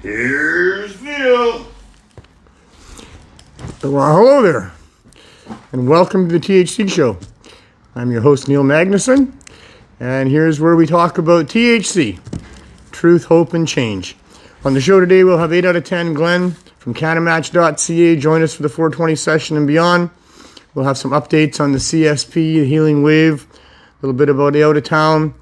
Here's Neil. Well, hello there, and welcome to the THC Show. I'm your host, Neil Magnuson, and here's where we talk about THC, truth, hope, and change. On the show today, we'll have 8 out of 10 Glenn from canamatch.ca join us for the 420 session and beyond. We'll have some updates on the CSP, the Healing Wave, a little bit about the out of town,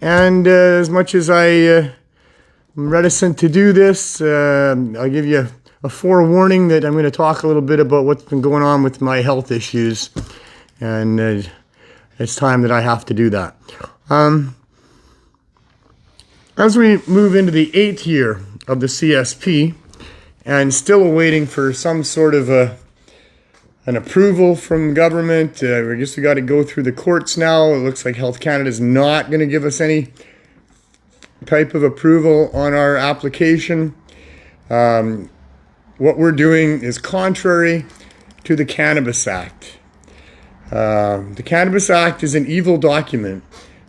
and as much as I'm reticent to do this, I'll give you a forewarning that I'm going to talk a little bit about what's been going on with my health issues, and it's time that I have to do that. As we move into the 8th year of the CSP, and still awaiting for some sort of an approval from government, I guess we got to go through the courts now. It looks like Health Canada is not going to give us any type of approval on our application. What we're doing is contrary to the Cannabis Act. The Cannabis Act is an evil document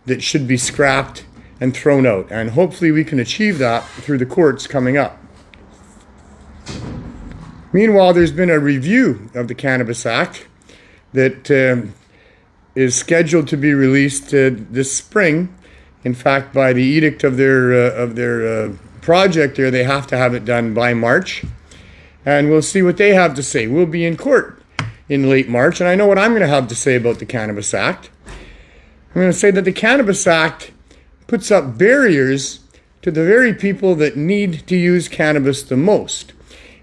that should be scrapped and thrown out, and hopefully we can achieve that through the courts coming up. Meanwhile, there's been a review of the Cannabis Act that is scheduled to be released this spring. In fact, by the edict of their project there, they have to have it done by March. And we'll see what they have to say. We'll be in court in late March, and I know what I'm going to have to say about the Cannabis Act. I'm going to say that the Cannabis Act puts up barriers to the very people that need to use cannabis the most.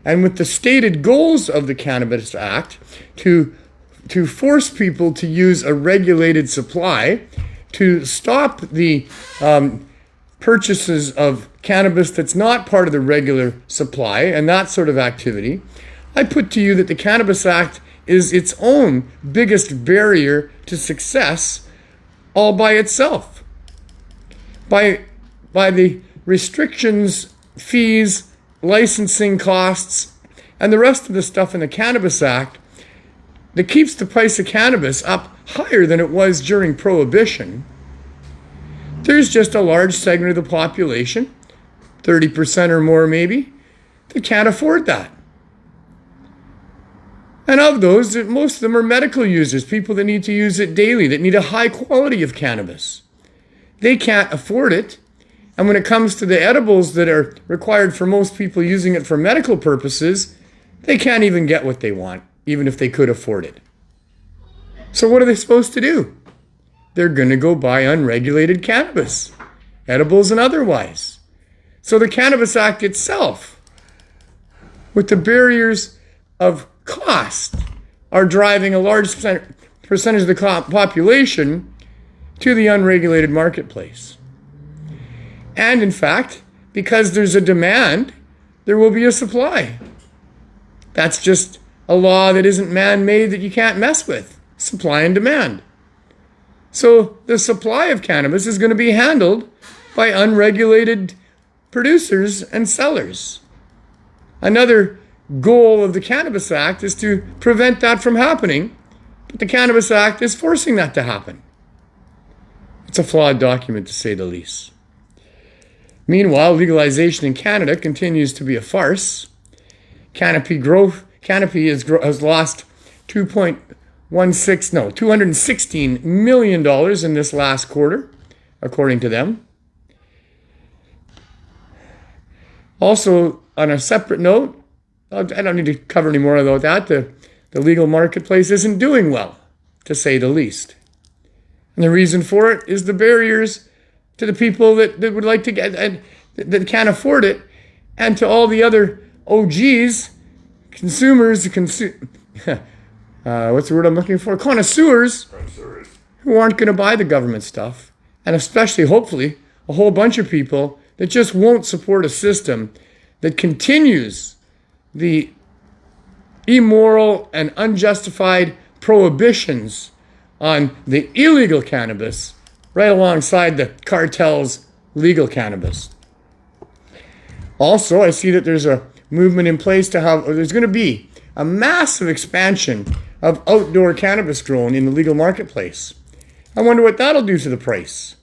And with the stated goals of the Cannabis Act to force people to use a regulated supply, to stop the purchases of cannabis that's not part of the regular supply and that sort of activity, I put to you that the Cannabis Act is its own biggest barrier to success all by itself. By the restrictions, fees, licensing costs, and the rest of the stuff in the Cannabis Act that keeps the price of cannabis up higher than it was during Prohibition, there's just a large segment of the population, 30% or more maybe, that can't afford that. And of those, most of them are medical users, people that need to use it daily, that need a high quality of cannabis. They can't afford it. And when it comes to the edibles that are required for most people using it for medical purposes, they can't even get what they want, even if they could afford it. So what are they supposed to do? They're going to go buy unregulated cannabis, edibles and otherwise. So the Cannabis Act itself, with the barriers of cost, are driving a large percentage of the population to the unregulated marketplace. And in fact, because there's a demand, there will be a supply. That's just a law that isn't man-made that you can't mess with. Supply and demand. So the supply of cannabis is going to be handled by unregulated producers and sellers. Another goal of the Cannabis Act is to prevent that from happening, but the Cannabis Act is forcing that to happen. It's a flawed document, to say the least. Meanwhile, legalization in Canada continues to be a farce. Canopy has lost $216 million in this last quarter, according to them. Also, on a separate note, I don't need to cover any more about that. The legal marketplace isn't doing well, to say the least. And the reason for it is the barriers to the people that would like to get, that can't afford it, and to all the other OGs, consumers, what's the word I'm looking for? Connoisseurs who aren't going to buy the government stuff, and especially, hopefully, a whole bunch of people that just won't support a system that continues the immoral and unjustified prohibitions on the illegal cannabis right alongside the cartel's legal cannabis. Also, I see that there's a movement in place there's going to be a massive expansion of outdoor cannabis growing in the legal marketplace. I wonder what that'll do to the price.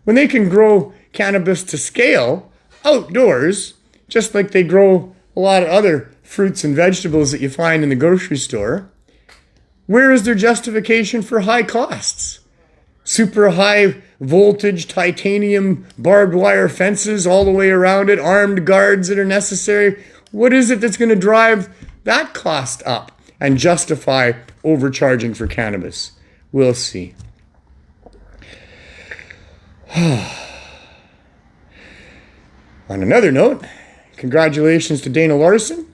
When they can grow cannabis to scale outdoors just like they grow a lot of other fruits and vegetables that you find in the grocery store. Where is their justification for high costs? Super high voltage titanium barbed wire fences all the way around it, armed guards that are necessary. What is it that's going to drive that cost up and justify overcharging for cannabis? We'll see. On another note, congratulations to Dana Larson.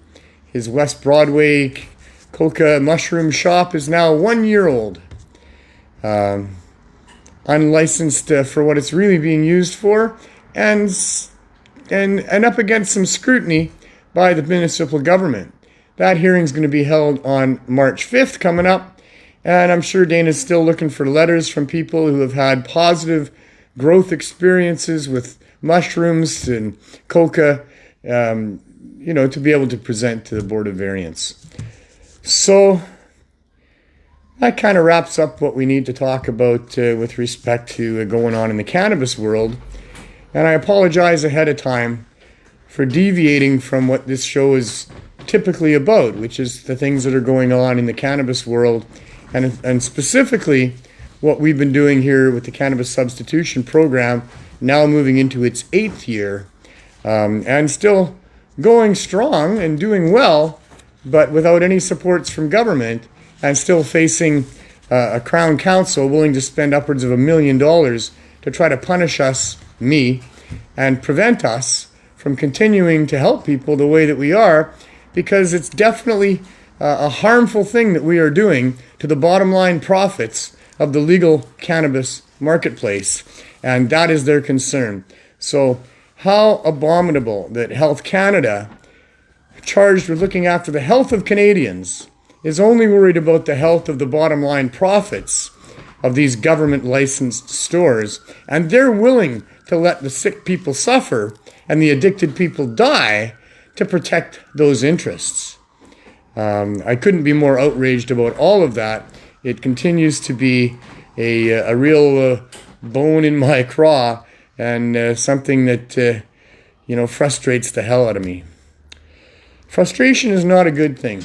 His West Broadway coca mushroom shop is now 1 year old. Unlicensed for what it's really being used for, and up against some scrutiny by the municipal government. That hearing is going to be held on March 5th coming up, and I'm sure Dana's still looking for letters from people who have had positive growth experiences with mushrooms and coca, to be able to present to the Board of Variance. So that kind of wraps up what we need to talk about with respect to going on in the cannabis world. And I apologize ahead of time for deviating from what this show is typically about, which is the things that are going on in the cannabis world, and specifically what we've been doing here with the Cannabis Substitution Program, now moving into its 8th year, and still going strong and doing well, but without any supports from government, and still facing a Crown Council willing to spend upwards of $1 million to try to punish us, me, and prevent us from continuing to help people the way that we are, because it's definitely a harmful thing that we are doing to the bottom line profits of the legal cannabis marketplace, and that is their concern. So how abominable that Health Canada, charged with looking after the health of Canadians, is only worried about the health of the bottom line profits of these government licensed stores, and they're willing to let the sick people suffer and the addicted people die to protect those interests. I couldn't be more outraged about all of that. It continues to be a real bone in my craw, and something that frustrates the hell out of me. Frustration is not a good thing.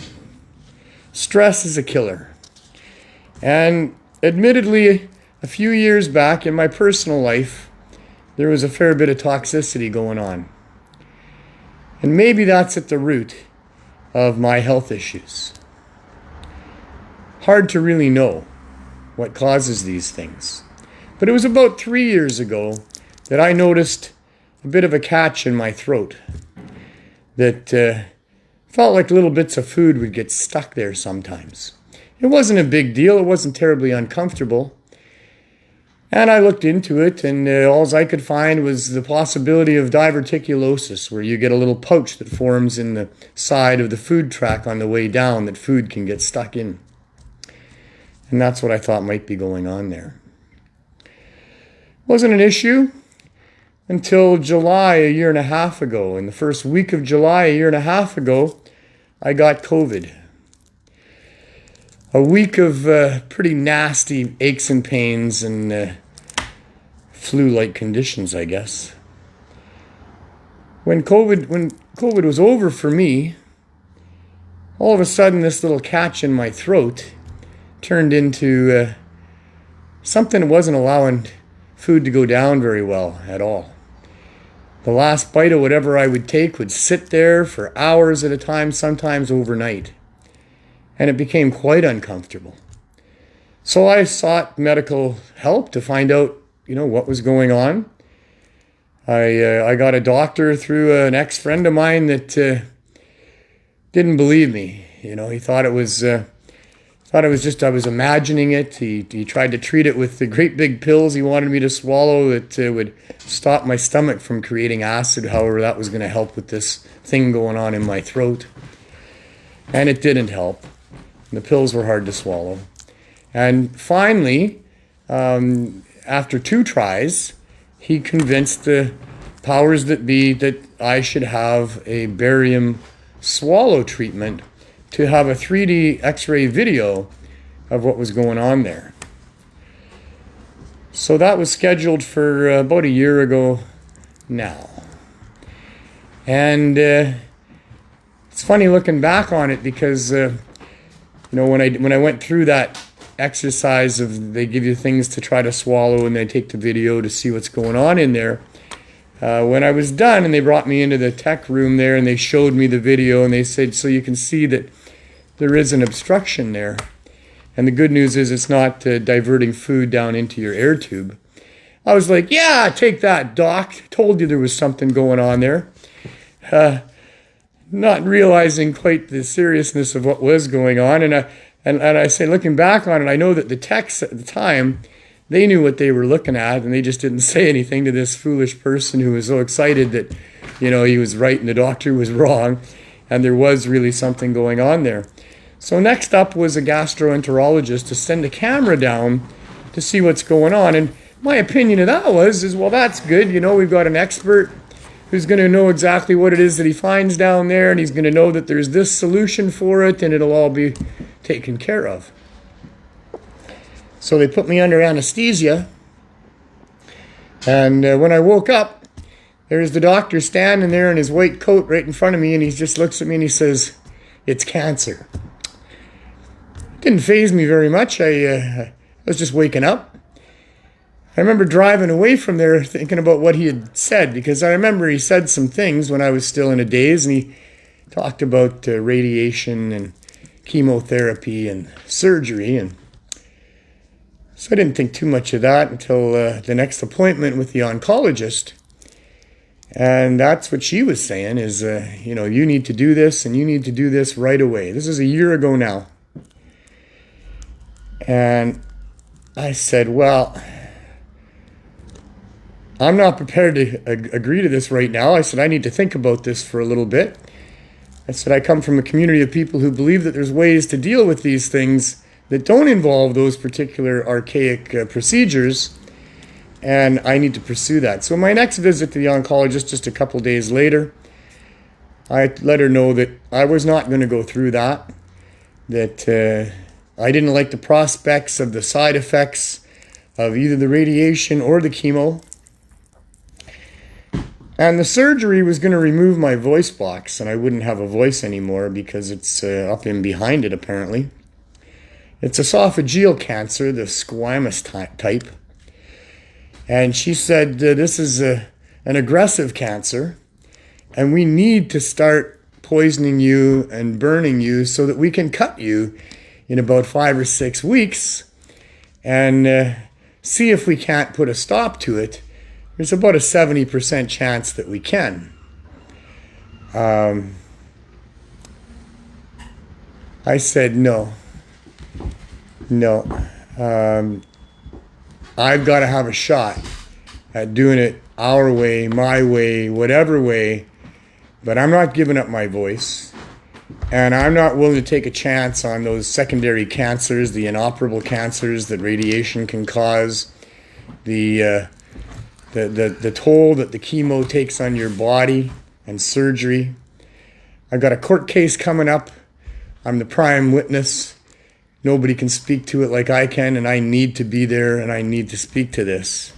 Stress is a killer. And admittedly, a few years back in my personal life, there was a fair bit of toxicity going on. And maybe that's at the root of my health issues. Hard to really know what causes these things. But it was about 3 years ago that I noticed a bit of a catch in my throat that felt like little bits of food would get stuck there sometimes. It wasn't a big deal. It wasn't terribly uncomfortable. And I looked into it, and all I could find was the possibility of diverticulosis, where you get a little pouch that forms in the side of the food track on the way down that food can get stuck in. And that's what I thought might be going on there. Wasn't an issue until July a year and a half ago. In the first week of July a year and a half ago, I got COVID. A week of pretty nasty aches and pains and flu-like conditions, I guess. When COVID was over for me, all of a sudden this little catch in my throat turned into something that wasn't allowing food to go down very well at all. The last bite of whatever I would take would sit there for hours at a time, sometimes overnight. And it became quite uncomfortable. So I sought medical help to find out, what was going on. I got a doctor through an ex-friend of mine that didn't believe me. He thought it was just I was imagining it. He tried to treat it with the great big pills he wanted me to swallow that would stop my stomach from creating acid. However, that was going to help with this thing going on in my throat. And it didn't help. The pills were hard to swallow. And finally, after 2 tries, he convinced the powers that be that I should have a barium swallow treatment to have a 3D X-ray video of what was going on there. So that was scheduled for about a year ago now. And it's funny looking back on it because, when I went through that exercise of they give you things to try to swallow and they take the video to see what's going on in there. When I was done and they brought me into the tech room there and they showed me the video and they said, so you can see that there is an obstruction there. And the good news is it's not diverting food down into your air tube. I was like, yeah, take that, doc. Told you there was something going on there. Not realizing quite the seriousness of what was going on. And I say, looking back on it, I know that the techs at the time, they knew what they were looking at, and they just didn't say anything to this foolish person who was so excited that, he was right and the doctor was wrong, and there was really something going on there. So next up was a gastroenterologist to send a camera down to see what's going on. And my opinion of that is, well, that's good. We've got an expert who's going to know exactly what it is that he finds down there, and he's going to know that there's this solution for it, and it'll all be taken care of. So they put me under anesthesia, and when I woke up, there's the doctor standing there in his white coat right in front of me, and he just looks at me and he says, "It's cancer." It didn't faze me very much. I was just waking up. I remember driving away from there thinking about what he had said, because I remember he said some things when I was still in a daze, and he talked about radiation and chemotherapy and surgery, and so I didn't think too much of that until the next appointment with the oncologist. And that's what she was saying is, you need to do this and you need to do this right away. This is a year ago now. And I said, well, I'm not prepared to agree to this right now. I said, I need to think about this for a little bit. I said, I come from a community of people who believe that there's ways to deal with these things that don't involve those particular archaic procedures, and I need to pursue that. So my next visit to the oncologist, just a couple days later, I let her know that I was not going to go through that I didn't like the prospects of the side effects of either the radiation or the chemo. And the surgery was going to remove my voice box, and I wouldn't have a voice anymore because it's up in behind it, apparently. It's esophageal cancer, the squamous type. And she said, this is an aggressive cancer, and we need to start poisoning you and burning you so that we can cut you in about 5 or 6 weeks and see if we can't put a stop to it. There's about a 70% chance that we can. I said, no. I've got to have a shot at doing it our way, my way, whatever way, but I'm not giving up my voice, and I'm not willing to take a chance on those secondary cancers, the inoperable cancers that radiation can cause, the toll that the chemo takes on your body and surgery. I've got a court case coming up. I'm the prime witness. Nobody can speak to it like I can, and I need to be there, and I need to speak to this.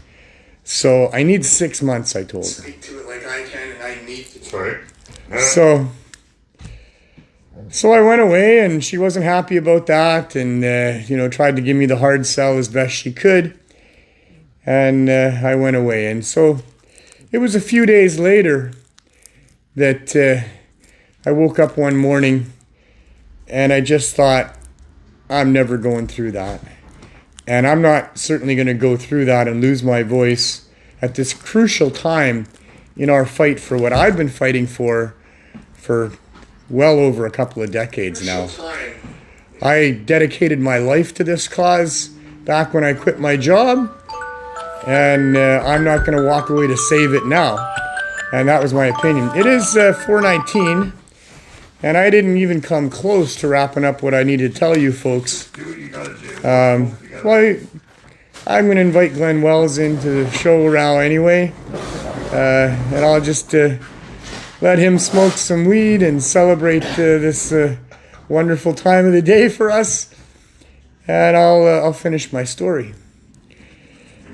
So I need 6 months, I told her. Speak to it like I can, and I need to. Sorry. So I went away, and she wasn't happy about that, and tried to give me the hard sell as best she could. And I went away, and so it was a few days later that I woke up one morning, and I just thought, I'm never going through that. And I'm not certainly going to go through that and lose my voice at this crucial time in our fight for what I've been fighting for well over a couple of decades now. I dedicated my life to this cause back when I quit my job, and I'm not going to walk away to save it now. And that was my opinion. It is 4:19. And I didn't even come close to wrapping up what I need to tell you folks. Do what you gotta do. Well, I'm going to invite Glenn Wells into the show now anyway. And I'll just let him smoke some weed and celebrate this wonderful time of the day for us. And I'll finish my story.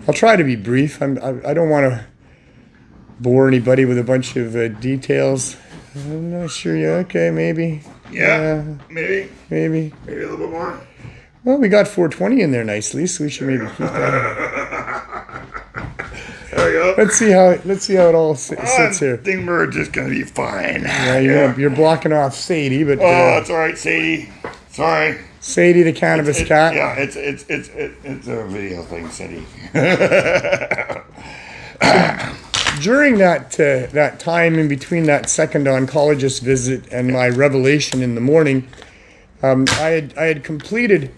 I'll try to be brief. I don't want to bore anybody with a bunch of details. I'm not sure. Yeah, okay, maybe. Yeah, maybe. Maybe. Maybe a little bit more. Well, we got 420 in there nicely, so we should maybe keep that. There we go. Let's see how it all sits here. I think we're just gonna be fine. Yeah, you're blocking off Sadie, but that's all right, Sadie. Sorry. Sadie the cannabis cat. Yeah, it's a video thing, Sadie. During that time in between that second oncologist visit and my revelation in the morning, I had completed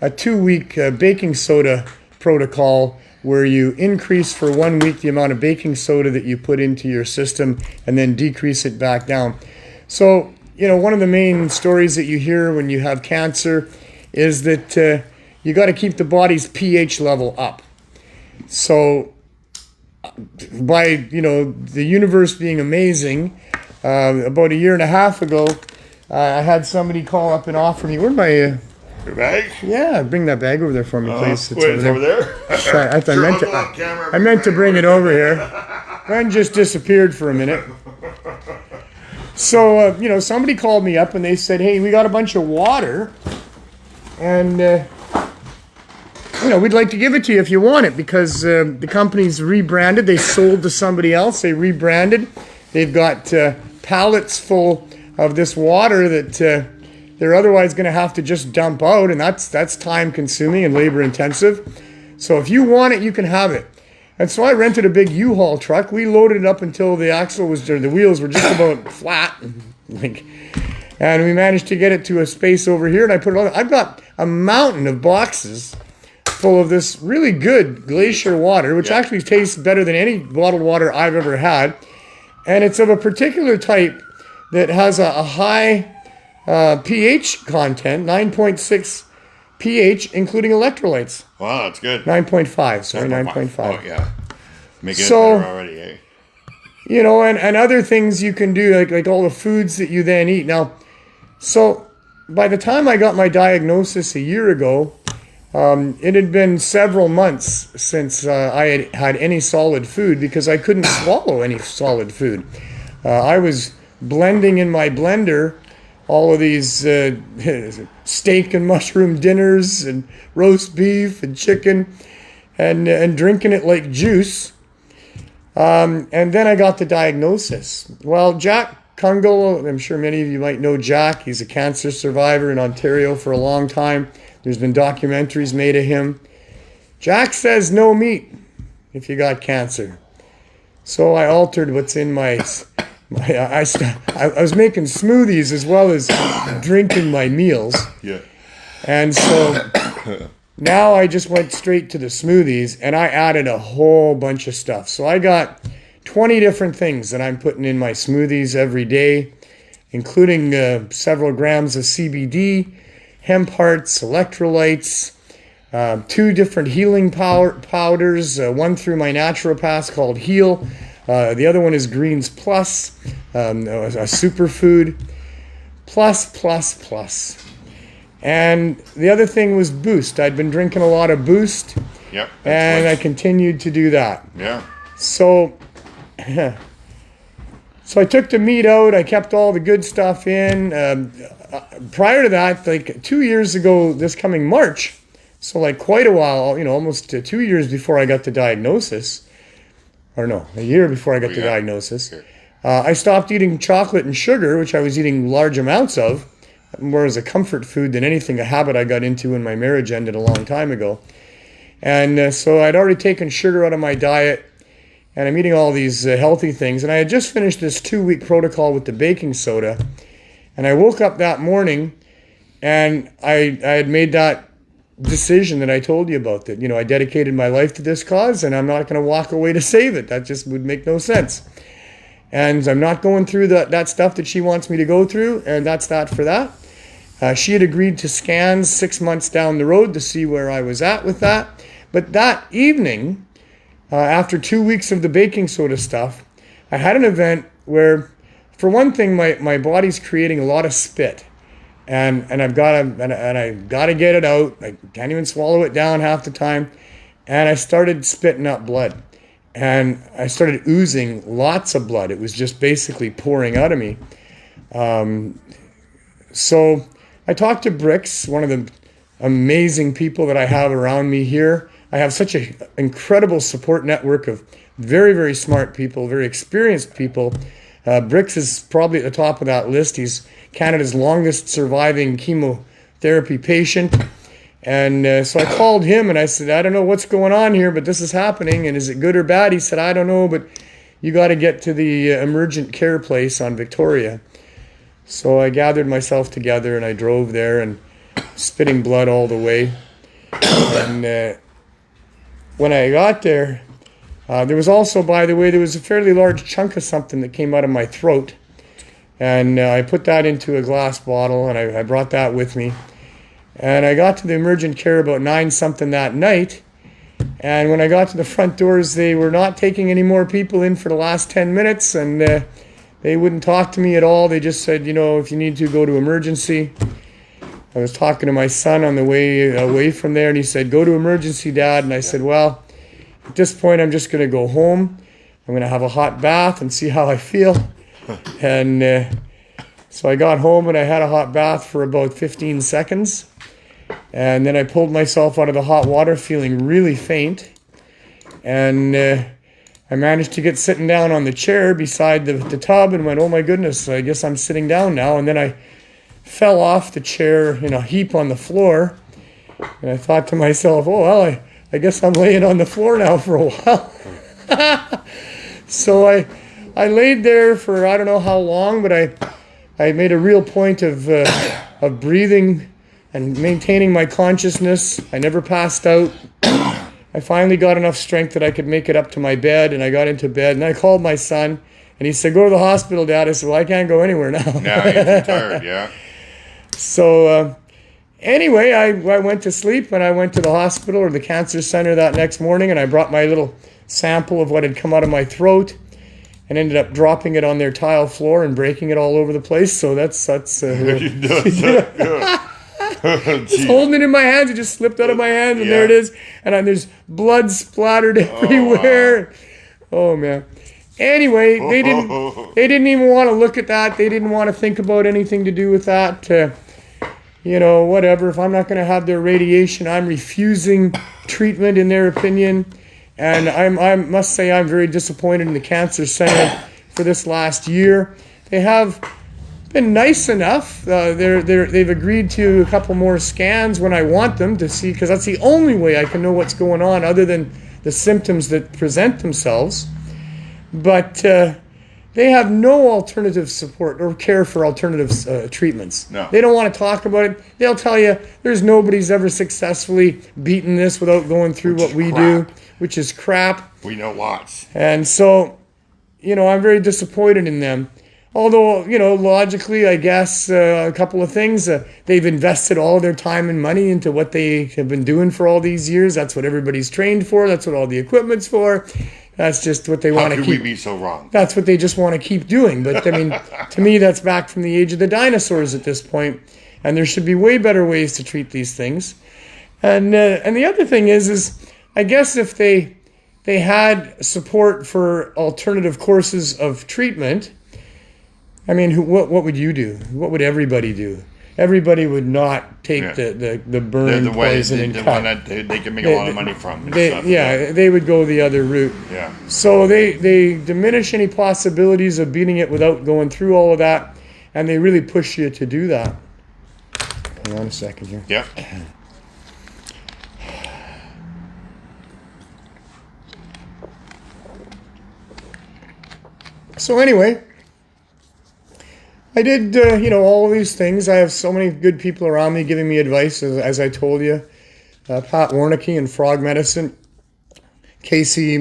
a 2-week baking soda protocol where you increase for 1 week the amount of baking soda that you put into your system and then decrease it back down. So, one of the main stories that you hear when you have cancer is that you got to keep the body's pH level up. So, by the universe being amazing, about 1.5 years ago, I had somebody call up and offer me. Where'd my your bag? Yeah, bring that bag over there for me, please. Wait, it's over there? I meant to bring it over here. Glenn just disappeared for a minute. So, somebody called me up and they said, hey, we got a bunch of water and, we'd like to give it to you if you want it because the company's rebranded. They sold to somebody else. They rebranded. They've got pallets full of this water that they're otherwise going to have to just dump out, and that's time consuming and labor intensive. So if you want it, you can have it. And so I rented a big U-Haul truck. We loaded it up until the wheels were just about flat, and we managed to get it to a space over here. And I put it on. I've got a mountain of boxes full of this really good glacier water, which actually tastes better than any bottled water I've ever had, and it's of a particular type that has a high pH content, 9.6 pH, including electrolytes. Wow, that's good. 9.5, sorry, 9.5. Oh, yeah. Making it better already, eh? And other things you can do, like all the foods that you then eat. Now, so by the time I got my diagnosis 1 year ago, it had been several months since I had any solid food because I couldn't swallow any solid food. I was blending in my blender all of these steak and mushroom dinners and roast beef and chicken and drinking it like juice. And then I got the diagnosis. Well, Jack Kungle, I'm sure many of you might know Jack. He's a cancer survivor in Ontario for a long time. There's been documentaries made of him. Jack says no meat if you got cancer. So I altered what's in I was making smoothies as well as drinking my meals. Yeah. And so now I just went straight to the smoothies and I added a whole bunch of stuff. So I got 20 different things that I'm putting in my smoothies every day, including several grams of CBD, hemp hearts, electrolytes, 2 different healing powders, one through my naturopath called Heal. The other one is Greens Plus, a superfood, plus. And the other thing was Boost. I'd been drinking a lot of Boost, and I continued to do that. Yeah. So I took the meat out. I kept all the good stuff in. Prior to that, like 2 years ago, this coming March, so like quite a while, almost 2 years before I got the diagnosis, or no, a year before I got the diagnosis, I stopped eating chocolate and sugar, which I was eating large amounts of, more as a comfort food than anything, a habit I got into when my marriage ended a long time ago. And so I'd already taken sugar out of my diet, and I'm eating all these healthy things. And I had just finished this 2-week protocol with the baking soda, and I woke up that morning, and I had made that decision that I told you about, that I dedicated my life to this cause and I'm not going to walk away to save it. That just would make no sense. And I'm not going through that stuff that she wants me to go through, and that's that for that. She had agreed to scans 6 months down the road to see where I was at with that. But that evening, after 2 weeks of the baking soda stuff, I had an event where, for one thing, my body's creating a lot of spit. And I gotta get it out. I can't even swallow it down half the time. And I started spitting up blood. and I started oozing lots of blood. It was just basically pouring out of me. So I talked to Bricks, one of the amazing people that I have around me here. I have such an incredible support network of very, very smart people, very experienced people. Bricks is probably at the top of that list. He's Canada's longest surviving chemotherapy patient. And so I called him and I said, I don't know what's going on here, but this is happening. And is it good or bad? He said, I don't know, but you got to get to the emergent care place on Victoria. So I gathered myself together and I drove there and spitting blood all the way. And when I got there, there was also, by the way, there was a fairly large chunk of something that came out of my throat. And I put that into a glass bottle and I brought that with me. And I got to the emergent care about 9-something that night. And when I got to the front doors, they were not taking any more people in for the last 10 minutes. And they wouldn't talk to me at all. They just said, if you need to, go to emergency. I was talking to my son on the way away from there, and he said, go to emergency, Dad. And I said, well, at this point, I'm just going to go home. I'm going to have a hot bath and see how I feel. And so I got home, and I had a hot bath for about 15 seconds. And then I pulled myself out of the hot water feeling really faint. And I managed to get sitting down on the chair beside the tub and went, oh my goodness, I guess I'm sitting down now. And then I fell off the chair in a heap on the floor. And I thought to myself, oh, well, I guess I'm laying on the floor now for a while. So I laid there for I don't know how long, but I made a real point of breathing and maintaining my consciousness. I never passed out. I finally got enough strength that I could make it up to my bed, and I got into bed, and I called my son, and he said, go to the hospital, Dad. I said, well, I can't go anywhere now. Now you're tired, yeah. So anyway, I went to sleep, and I went to the hospital or the cancer center that next morning, and I brought my little sample of what had come out of my throat and ended up dropping it on their tile floor and breaking it all over the place. So that's just holding it in my hands. It just slipped out of my hands, and there it is. And there's blood splattered everywhere. Oh man. Anyway, they didn't even want to look at that. They didn't want to think about anything to do with that. Whatever. If I'm not going to have their radiation, I'm refusing treatment in their opinion. And I must say I'm very disappointed in the cancer center for this last year. They have been nice enough. They've agreed to a couple more scans when I want them to see, because that's the only way I can know what's going on other than the symptoms that present themselves. But they have no alternative support or care for alternative treatments. No. They don't want to talk about it. They'll tell you there's nobody's ever successfully beaten this without going through what we do, which is crap. We know lots. And so, I'm very disappointed in them. Although, logically, I guess a couple of things. They've invested all their time and money into what they have been doing for all these years. That's what everybody's trained for. That's what all the equipment's for. That's just what they want to keep. How could we be so wrong? That's what they just want to keep doing. But, I mean, to me, that's back from the age of the dinosaurs at this point. And there should be way better ways to treat these things. And the other thing is I guess if they had support for alternative courses of treatment, I mean, what would you do? What would everybody do? Everybody would not take the burn poison and cut. The one that they can make a lot of money from. They would go the other route. Yeah. So they diminish any possibilities of beating it without going through all of that, and they really push you to do that. Hang on a second here. Yep. So anyway, I did, all these things. I have so many good people around me giving me advice, as I told you. Pat Warnicki and Frog Medicine. Casey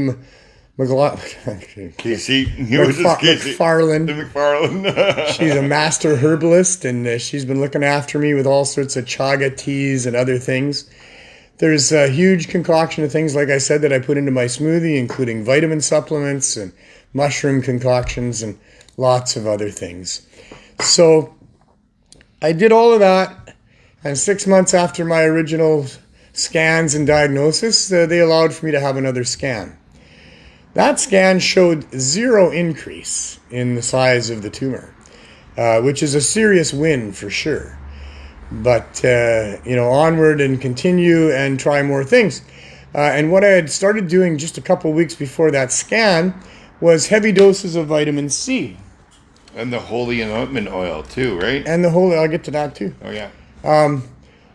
McFarland. She's a master herbalist, and she's been looking after me with all sorts of chaga teas and other things. There's a huge concoction of things, like I said, that I put into my smoothie, including vitamin supplements and mushroom concoctions and lots of other things. So I did all of that, and 6 months after my original scans and diagnosis, they allowed for me to have another scan. That scan showed 0 increase in the size of the tumor, which is a serious win for sure. But, onward and continue and try more things. And what I had started doing just a couple of weeks before that scan was heavy doses of vitamin C. And the holy anointment oil too, right? And I'll get to that too. Oh, yeah.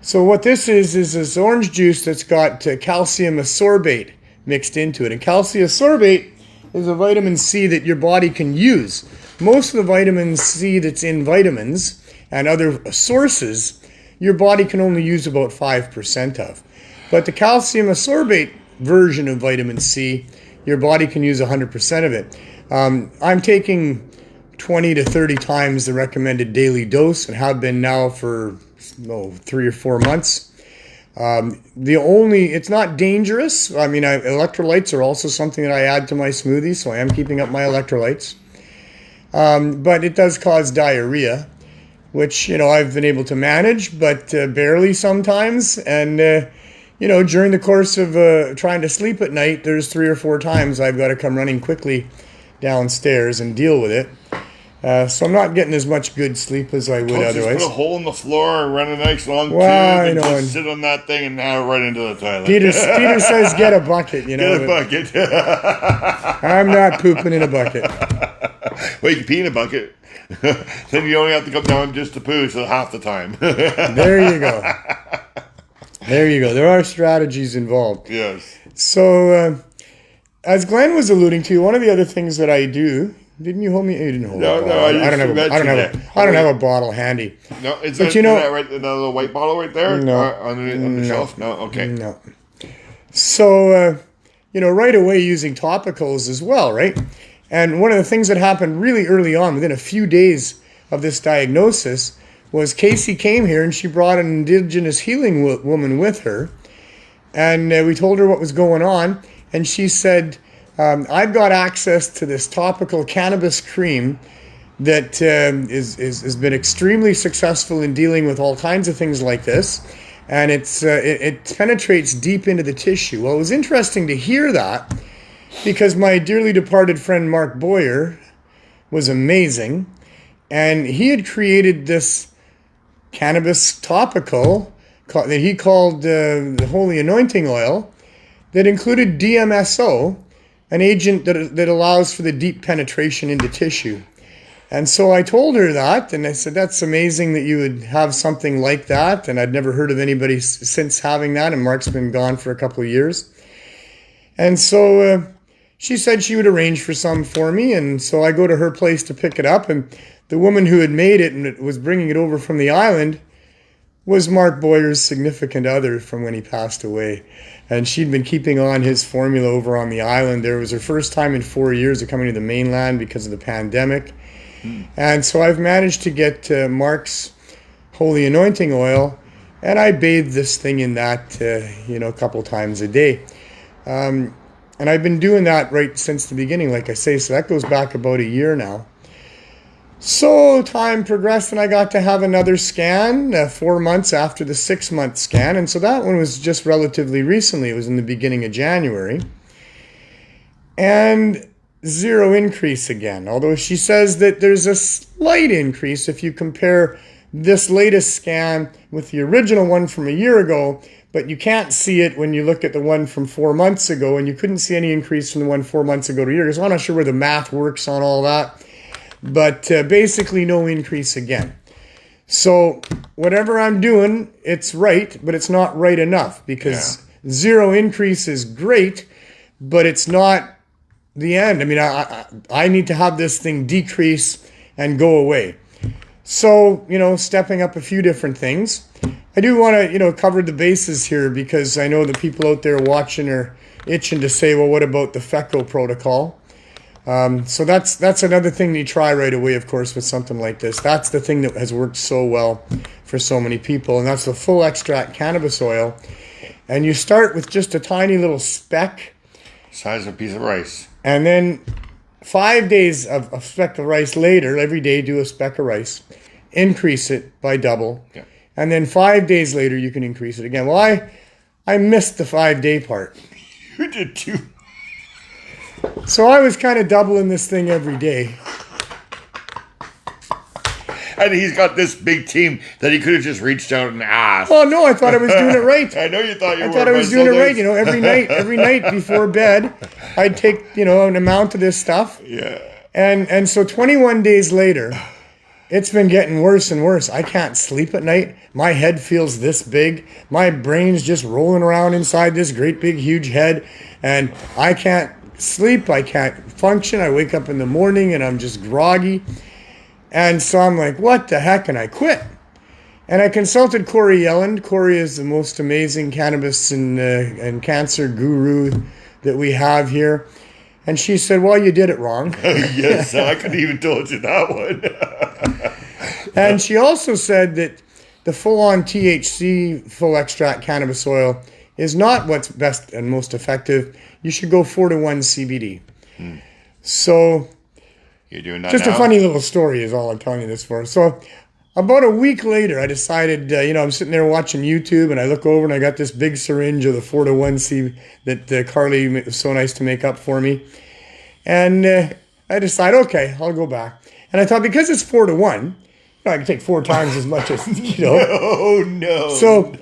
So what this is this orange juice that's got calcium ascorbate mixed into it. And calcium ascorbate is a vitamin C that your body can use. Most of the vitamin C that's in vitamins and other sources, your body can only use about 5% of. But the calcium ascorbate version of vitamin C, your body can use 100% of it. I'm taking 20 to 30 times the recommended daily dose and have been now for 3 or 4 months. It's not dangerous. I mean, electrolytes are also something that I add to my smoothies, so I am keeping up my electrolytes. But it does cause diarrhea, which, I've been able to manage, but barely sometimes. And, during the course of trying to sleep at night, there's 3 or 4 times I've got to come running quickly downstairs and deal with it. So I'm not getting as much good sleep as I would otherwise. Just put a hole in the floor and run a nice long tube and just sit on that thing and now right into the toilet. Peter says get a bucket, Get a bucket. I'm not pooping in a bucket. Well, you can pee in a bucket. Then you only have to come down just to poo, so half the time. There you go. There are strategies involved. Yes. So, as Glenn was alluding to, one of the other things that I do. Didn't you hold me? You didn't hold me. No, I don't have a bottle handy. No, is that right? Another white bottle right there? No. On the shelf? No, okay. No. So, right away using topicals as well, right? And one of the things that happened really early on, within a few days of this diagnosis, was Casey came here and she brought an indigenous healing woman with her. And we told her what was going on. And she said, I've got access to this topical cannabis cream that has been extremely successful in dealing with all kinds of things like this. And it penetrates deep into the tissue. Well, it was interesting to hear that because my dearly departed friend Mark Boyer was amazing. And he had created this cannabis topical that he called the Holy Anointing Oil that included DMSO, an agent that allows for the deep penetration into tissue. And so I told her that, and I said, that's amazing that you would have something like that. And I'd never heard of anybody since having that, and Mark's been gone for a couple of years. And so she said she would arrange for some for me, and so I go to her place to pick it up, and the woman who had made it and was bringing it over from the island was Mark Boyer's significant other from when he passed away. And she'd been keeping on his formula over on the island. There was her first time in 4 years of coming to the mainland because of the pandemic. And so I've managed to get Mark's Holy Anointing Oil, and I bathe this thing in that, a couple times a day. And I've been doing that right since the beginning, like I say, so that goes back about a year now. So time progressed and I got to have another scan 4 months after the 6-month scan. And so that one was just relatively recently. It was in the beginning of January. And 0 increase again. Although she says that there's a slight increase if you compare this latest scan with the original one from a year ago. But you can't see it when you look at the one from 4 months ago. And you couldn't see any increase from the one 4 months ago to a year. So I'm not sure where the math works on all that. But basically no increase again. So whatever I'm doing, it's right, but it's not right enough because 0 increase is great, but it's not the end. I mean, I need to have this thing decrease and go away. So, stepping up a few different things. I do want to, cover the bases here because I know the people out there watching are itching to say, well, what about the FECO protocol? So that's another thing that you try right away, of course, with something like this. That's the thing that has worked so well for so many people, and that's the full extract cannabis oil. And you start with just a tiny little speck. Size of a piece of rice. And then 5 days of a speck of rice later, every day do a speck of rice. Increase it by double. Yeah. And then 5 days later, you can increase it again. Well, I missed the 5-day part. You did too. So I was kind of doubling this thing every day. And he's got this big team that he could have just reached out and asked. Oh no, I thought I was doing it right. I know you thought you were. I thought I was doing it right. You know, every night before bed, I'd take, you know, an amount of this stuff. Yeah. And so 21 days later, it's been getting worse and worse. I can't sleep at night. My head feels this big. My brain's just rolling around inside this great big huge head. And I can't sleep. I can't function. I wake up in the morning and I'm just groggy. And so I'm like, what the heck? And I quit. And I consulted Corey Yelland. Corey is the most amazing cannabis and cancer guru that we have here. And she said, well, you did it wrong. Yes, I could even told you that one. And she also said that the full-on THC, full extract cannabis oil, is not what's best and most effective. You should go 4-to-1 CBD. So... You're doing that just now? A funny little story is all I'm telling you this for. So about a week later, I decided, I'm sitting there watching YouTube, and I look over and I got this big syringe of the 4-to-1 C that Carly was so nice to make up for me. And I decided, okay, I'll go back. And I thought, because it's 4-to-1, I can take 4 times as much as, Oh, no. So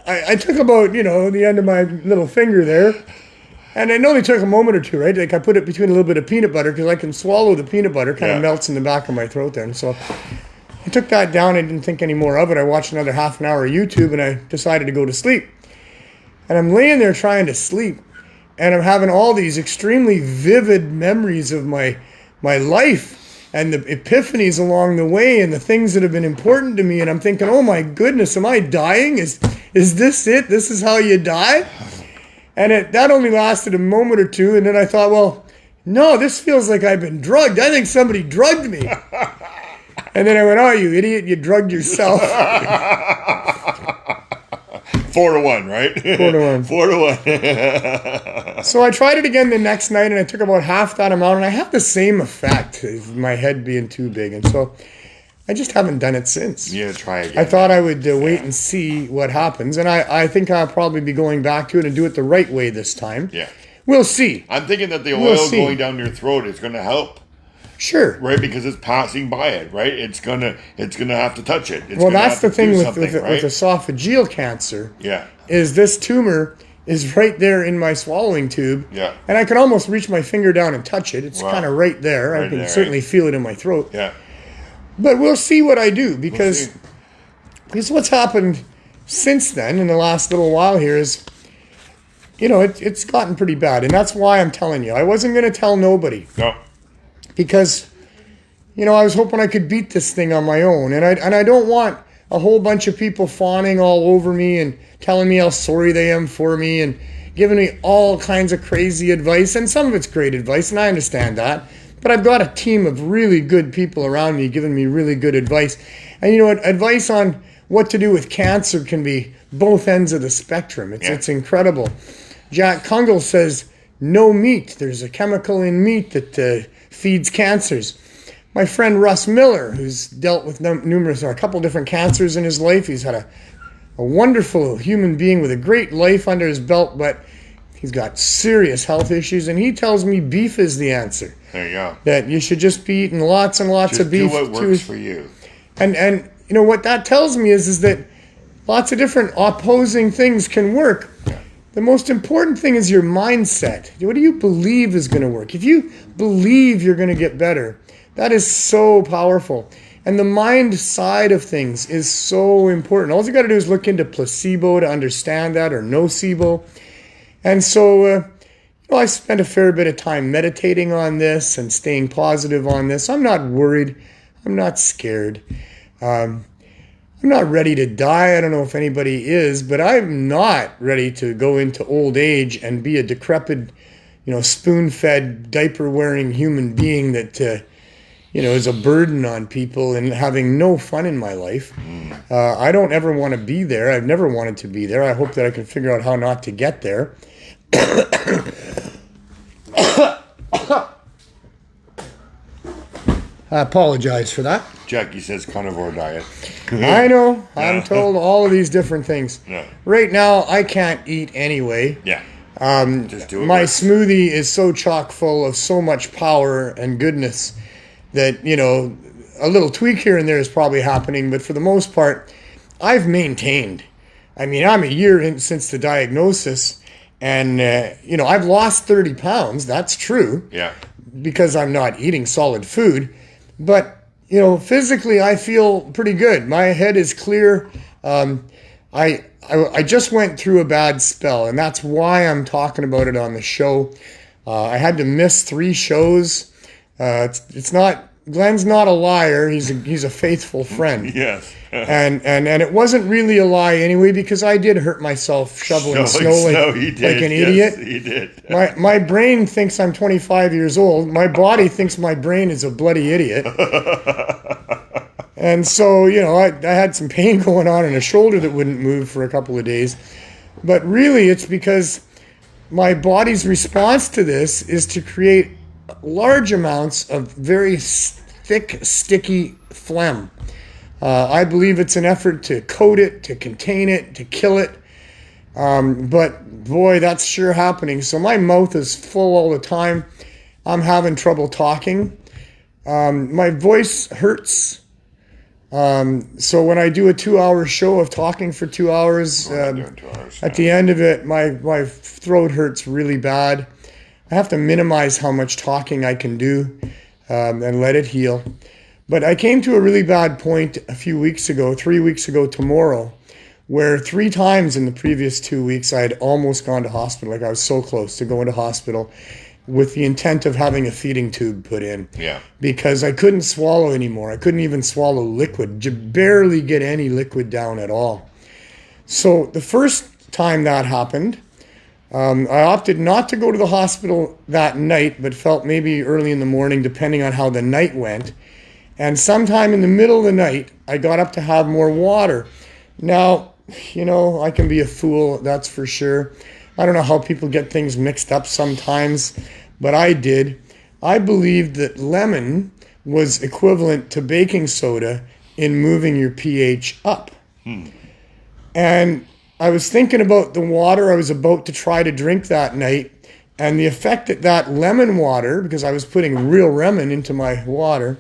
I took about, the end of my little finger there. And it only took a moment or two, right? Like I put it between a little bit of peanut butter because I can swallow the peanut butter, kind of melts in the back of my throat there. And so I took that down. I didn't think any more of it. I watched another half an hour of YouTube and I decided to go to sleep. And I'm laying there trying to sleep. And I'm having all these extremely vivid memories of my life and the epiphanies along the way and the things that have been important to me. And I'm thinking, oh my goodness, am I dying? Is this it? This is how you die? And that only lasted a moment or two, and then I thought, well, no, this feels like I've been drugged. I think somebody drugged me. And then I went, oh, you idiot, you drugged yourself. 4-to-1, right? 4-to-1. 4-to-1. So I tried it again the next night, and I took about half that amount, and I had the same effect, my head being too big. And so I just haven't done it since. Yeah, try again. I thought I would wait and see what happens, and I think I'll probably be going back to it and do it the right way this time. Yeah. We'll see. I'm thinking that the oil going down your throat is going to help. Sure. Right, because it's passing by it, right? It's gonna have to touch it. Well, that's the thing with esophageal cancer. Yeah. Is this tumor is right there in my swallowing tube. Yeah. And I can almost reach my finger down and touch it. It's kind of right there. I can certainly feel it in my throat. Yeah. But we'll see what I do because what's happened since then in the last little while here is, it's gotten pretty bad. And that's why I'm telling you. I wasn't going to tell nobody. No. Because, I was hoping I could beat this thing on my own. And I don't want a whole bunch of people fawning all over me and telling me how sorry they am for me and giving me all kinds of crazy advice. And some of it's great advice, and I understand that. But I've got a team of really good people around me giving me really good advice. And advice on what to do with cancer can be both ends of the spectrum. It's incredible. Jack Kungle says, no meat. There's a chemical in meat that feeds cancers. My friend Russ Miller, who's dealt with a couple different cancers in his life. He's had a wonderful human being with a great life under his belt, but he's got serious health issues, and he tells me beef is the answer. There you go. That you should just be eating lots and lots of beef. Do what works for you. And what that tells me is that lots of different opposing things can work. Yeah. The most important thing is your mindset. What do you believe is going to work? If you believe you're going to get better, that is so powerful. And the mind side of things is so important. All you got to do is look into placebo to understand that, or nocebo. And so, I spent a fair bit of time meditating on this and staying positive on this. I'm not worried. I'm not scared. I'm not ready to die. I don't know if anybody is, but I'm not ready to go into old age and be a decrepit, spoon-fed, diaper-wearing human being that, is a burden on people and having no fun in my life. I don't ever want to be there. I've never wanted to be there. I hope that I can figure out how not to get there. I apologize for that. Jackie says carnivore diet. I know. I'm told all of these different things. Yeah. Right now, I can't eat anyway. Yeah. Just do it. My right. smoothie is so chock full of so much power and goodness that, you know, a little tweak here and there is probably happening, but for the most part, I've maintained. I mean, I'm a year in since the diagnosis, and, you know, I've lost 30 pounds. That's true. Yeah. Because I'm not eating solid food. But, you know, physically, I feel pretty good. My head is clear. I just went through a bad spell, and that's why I'm talking about it on the show. I had to miss 3 shows. It's not, Glenn's not a liar. He's a faithful friend. Yes. and it wasn't really a lie anyway, because I did hurt myself shoveling snow like an idiot. Yes, he did. My brain thinks I'm 25 years old. My body thinks my brain is a bloody idiot. And so, you know, I had some pain going on in a shoulder that wouldn't move for a couple of days. But really, it's because my body's response to this is to create large amounts of very thick, sticky phlegm. I believe it's an effort to coat it, to contain it, to kill it. But boy, that's sure happening. So my mouth is full all the time. I'm having trouble talking. My voice hurts. So when I do a 2-hour show of talking for 2 hours, at the end of it, my throat hurts really bad. I have to minimize how much talking I can do and let it heal. But I came to a really bad point a few weeks ago, 3 weeks ago tomorrow, where 3 times in the previous 2 weeks I had almost gone to hospital. Like I was so close to going to hospital with the intent of having a feeding tube put in. Yeah. Because I couldn't swallow anymore. I couldn't even swallow liquid, barely get any liquid down at all. So the first time that happened, I opted not to go to the hospital that night, but felt maybe early in the morning, depending on how the night went. And sometime in the middle of the night, I got up to have more water. Now, you know, I can be a fool, that's for sure. I don't know how people get things mixed up sometimes, but I did. I believed that lemon was equivalent to baking soda in moving your pH up. And I was thinking about the water I was about to try to drink that night and the effect that lemon water, because I was putting real lemon into my water,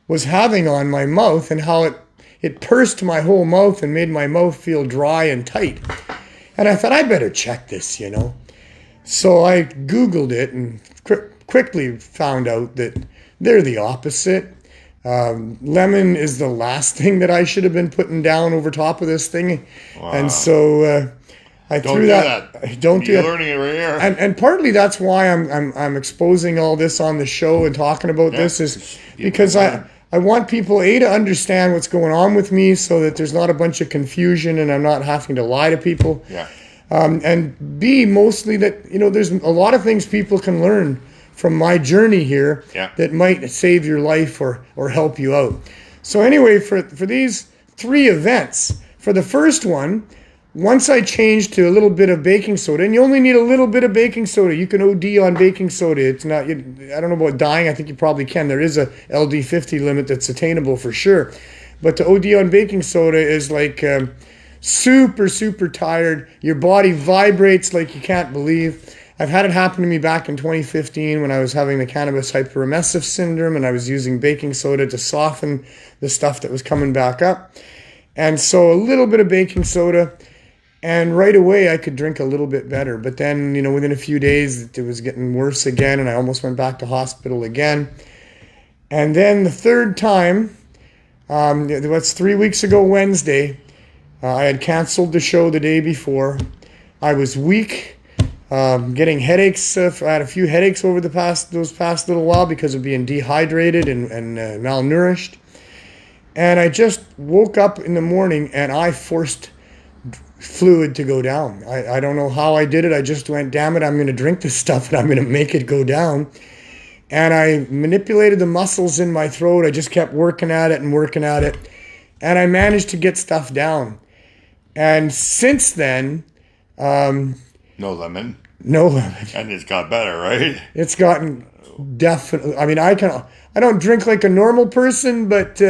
was having on my mouth, and how it pursed my whole mouth and made my mouth feel dry and tight. And I thought, I better check this, you know. So I Googled it and quickly found out that they're the opposite. Lemon is the last thing that I should have been putting down over top of this thing. Wow. And so I threw that. Don't do that. You're learning it right here. And partly that's why I'm exposing all this on the show and talking about this, is because I want people, A, to understand what's going on with me so that there's not a bunch of confusion and I'm not having to lie to people. Yeah. And B, mostly that, you know, there's a lot of things people can learn from my journey here that might save your life or help you out. So anyway, for these 3 events, for the first one, once I changed to a little bit of baking soda, and you only need a little bit of baking soda. You can OD on baking soda. It's not, I don't know about dying. I think you probably can. There is a LD50 limit that's attainable for sure. But to OD on baking soda is like super, super tired. Your body vibrates like you can't believe. I've had it happen to me back in 2015 when I was having the cannabis hyperemissive syndrome, and I was using baking soda to soften the stuff that was coming back up. And so a little bit of baking soda, and right away I could drink a little bit better. But then, you know, within a few days it was getting worse again, and I almost went back to hospital again. And then the third time, it was 3 weeks ago Wednesday, I had canceled the show the day before. I was weak, getting headaches. I had a few headaches over those past little while because of being dehydrated and malnourished. And I just woke up in the morning and I forced fluid to go down. I don't know how I did it. I just went, damn it, I'm going to drink this stuff and I'm going to make it go down. And I manipulated the muscles in my throat. I just kept working at it. And I managed to get stuff down. And since then... no lemon. No lemon. And it's got better, right? It's gotten definitely... I mean, I don't drink like a normal person, but...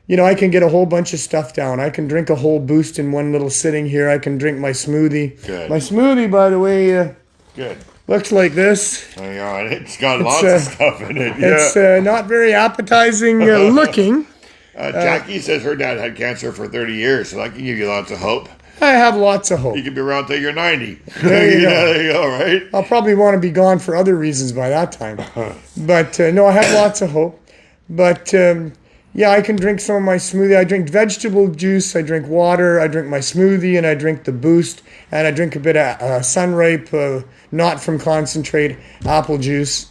you know, I can get a whole bunch of stuff down. I can drink a whole boost in one little sitting here. I can drink my smoothie. Good. My smoothie, by the way, Good. Looks like this. Hang on. It's got lots of stuff in it. It's not very appetizing looking. Jackie says her dad had cancer for 30 years, so that can give you lots of hope. I have lots of hope. You could be around till you're 90. There you go. There you go, right? I'll probably want to be gone for other reasons by that time. But no, I have lots of hope. But yeah, I can drink some of my smoothie. I drink vegetable juice, I drink water, I drink my smoothie, and I drink the Boost, and I drink a bit of Sunripe, not from concentrate, apple juice.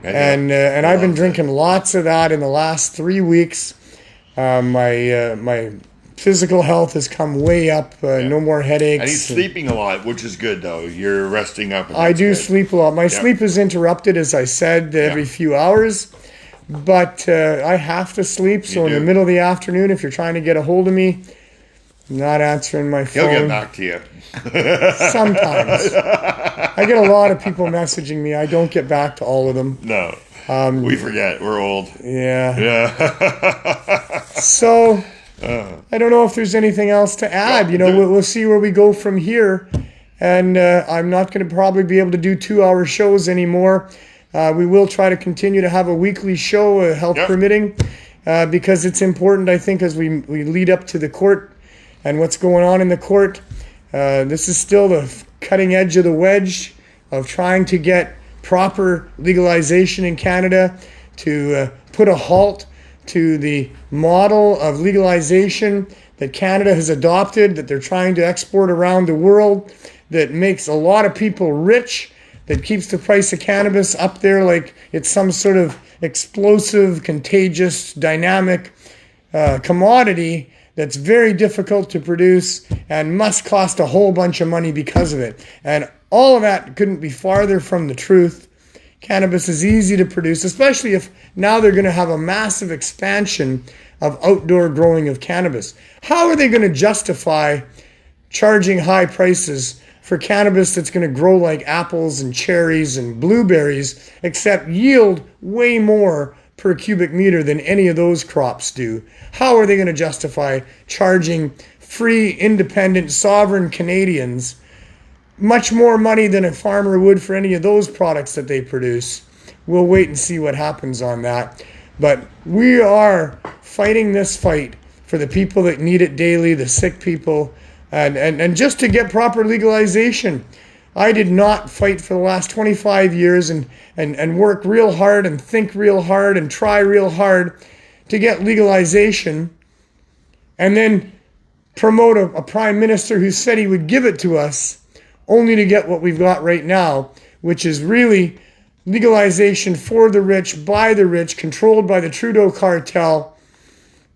And I've been drinking lots of that in the last 3 weeks. My physical health has come way up. No more headaches. And he's sleeping a lot, which is good, though. You're resting up. I do sleep a lot. My sleep is interrupted, as I said, every few hours. But I have to sleep. So in the middle of the afternoon, if you're trying to get a hold of me, I'm not answering my phone. He'll get back to you. Sometimes. I get a lot of people messaging me. I don't get back to all of them. No. We forget. We're old. Yeah. Yeah. So I don't know if there's anything else to add. We'll see where we go from here. And I'm not going to probably be able to do 2-hour shows anymore. We will try to continue to have a weekly show, health permitting, because it's important, I think, as we lead up to the court and what's going on in the court. This is still the cutting edge of the wedge of trying to get proper legalization in Canada, to put a halt to the model of legalization that Canada has adopted, that they're trying to export around the world, that makes a lot of people rich, that keeps the price of cannabis up there like it's some sort of explosive, contagious, dynamic commodity that's very difficult to produce and must cost a whole bunch of money because of it. And all of that couldn't be farther from the truth. Cannabis is easy to produce, especially if now they're going to have a massive expansion of outdoor growing of cannabis. How are they going to justify charging high prices for cannabis that's going to grow like apples and cherries and blueberries, except yield way more per cubic meter than any of those crops do? How are they going to justify charging free, independent, sovereign Canadians much more money than a farmer would for any of those products that they produce? We'll wait and see what happens on that. But we are fighting this fight for the people that need it daily, the sick people, and just to get proper legalization. I did not fight for the last 25 years and work real hard and think real hard and try real hard to get legalization, and then promote a prime minister who said he would give it to us, only to get what we've got right now, which is really legalization for the rich, by the rich, controlled by the Trudeau cartel.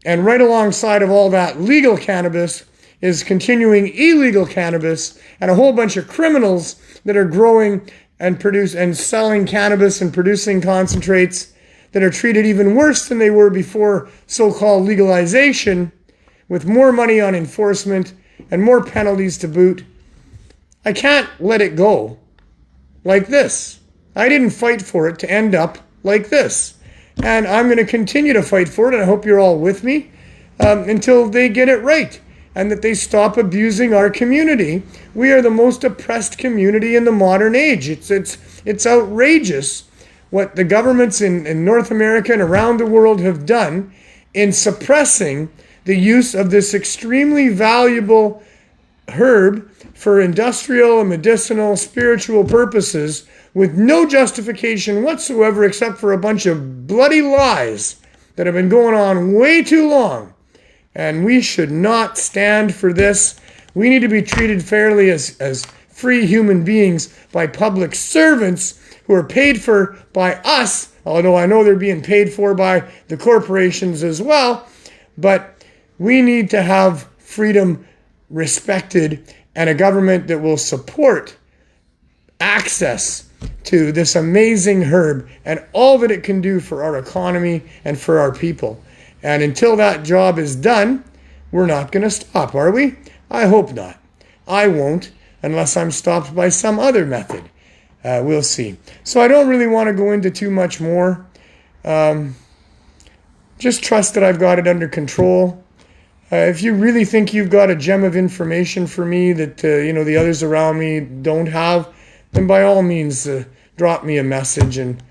And right alongside of all that legal cannabis is continuing illegal cannabis and a whole bunch of criminals that are growing and produce and selling cannabis and producing concentrates that are treated even worse than they were before so-called legalization, with more money on enforcement and more penalties to boot. I can't let it go like this. I didn't fight for it to end up like this. And I'm going to continue to fight for it, and I hope you're all with me, until they get it right and that they stop abusing our community. We are the most oppressed community in the modern age. It's outrageous what the governments in North America and around the world have done in suppressing the use of this extremely valuable herb for industrial and medicinal, spiritual purposes, with no justification whatsoever except for a bunch of bloody lies that have been going on way too long. And we should not stand for this. We need to be treated fairly as free human beings by public servants who are paid for by us, although I know they're being paid for by the corporations as well. But we need to have freedom respected and a government that will support access to this amazing herb and all that it can do for our economy and for our people. And until that job is done, we're not going to stop, are we? I hope not. I won't, unless I'm stopped by some other method. We'll see. So I don't really want to go into too much more. Just trust that I've got it under control. If you really think you've got a gem of information for me that the others around me don't have, then by all means, drop me a message and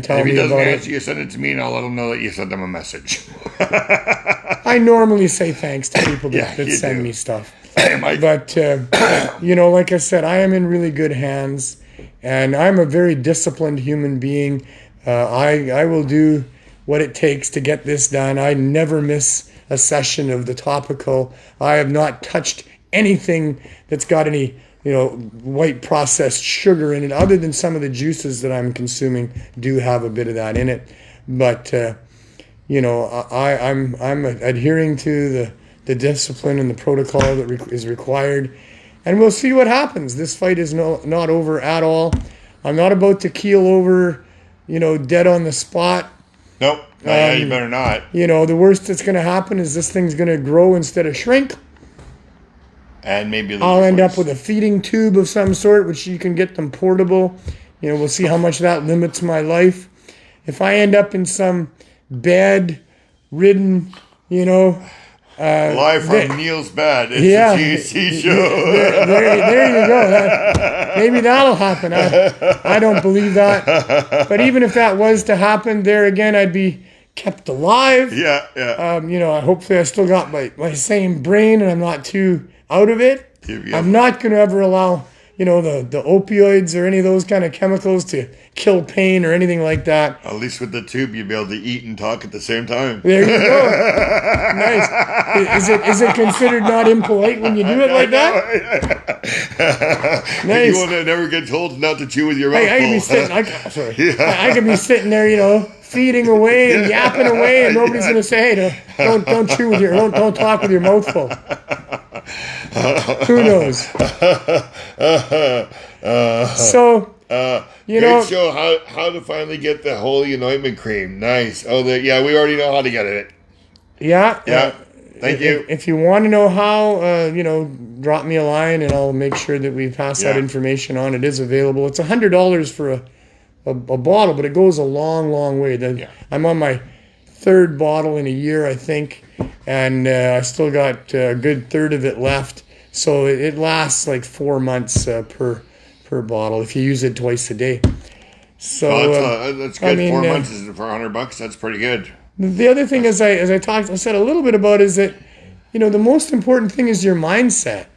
tell If he me doesn't about answer, it. you send it to me, and I'll let him know that you sent him a message. I normally say thanks to people that you send do. me stuff. Mike, But, like I said, I am in really good hands, and I'm a very disciplined human being. I will do what it takes to get this done. I never miss a session of the topical. I have not touched anything that's got any, white processed sugar in it, other than some of the juices that I'm consuming do have a bit of that in it. But, I'm adhering to the discipline and the protocol that is required, and we'll see what happens. This fight is not over at all. I'm not about to keel over, dead on the spot. nope. Yeah, you better not. The worst that's going to happen is this thing's going to grow instead of shrink. And maybe I'll end up with a feeding tube of some sort, which you can get them portable. We'll see how much that limits my life. If I end up in some bed-ridden, live from Neil's bed. It's yeah, the THC Show. there you go. Maybe that'll happen. I don't believe that. But even if that was to happen, there again, I'd be kept alive. Yeah. Hopefully I still got my same brain and I'm not too out of it. I'm not going to ever allow, the opioids or any of those kind of chemicals to kill pain or anything like that. At least with the tube, you'd be able to eat and talk at the same time. There you go. Nice. Is it considered not impolite when you do it like that? Nice. You will never get told not to chew with your mouth full. I could be sitting. I could be sitting there, feeding away and yapping away, and nobody's going to say, "Hey, don't chew with don't talk with your mouth full." Who knows? So. Great show. How to finally get the holy anointment cream. Nice. Oh, we already know how to get it. Yeah. Thank you. If you want to know how, drop me a line and I'll make sure that we pass that information on. It is available. It's $100 for a bottle, but it goes a long, long way. I'm on my third bottle in a year, I think, and I still got a good third of it left. So it lasts like 4 months per bottle if you use it twice a day. So that's good. 4 months is for $100. That's pretty good. The other thing, I said a little bit about, is that the most important thing is your mindset,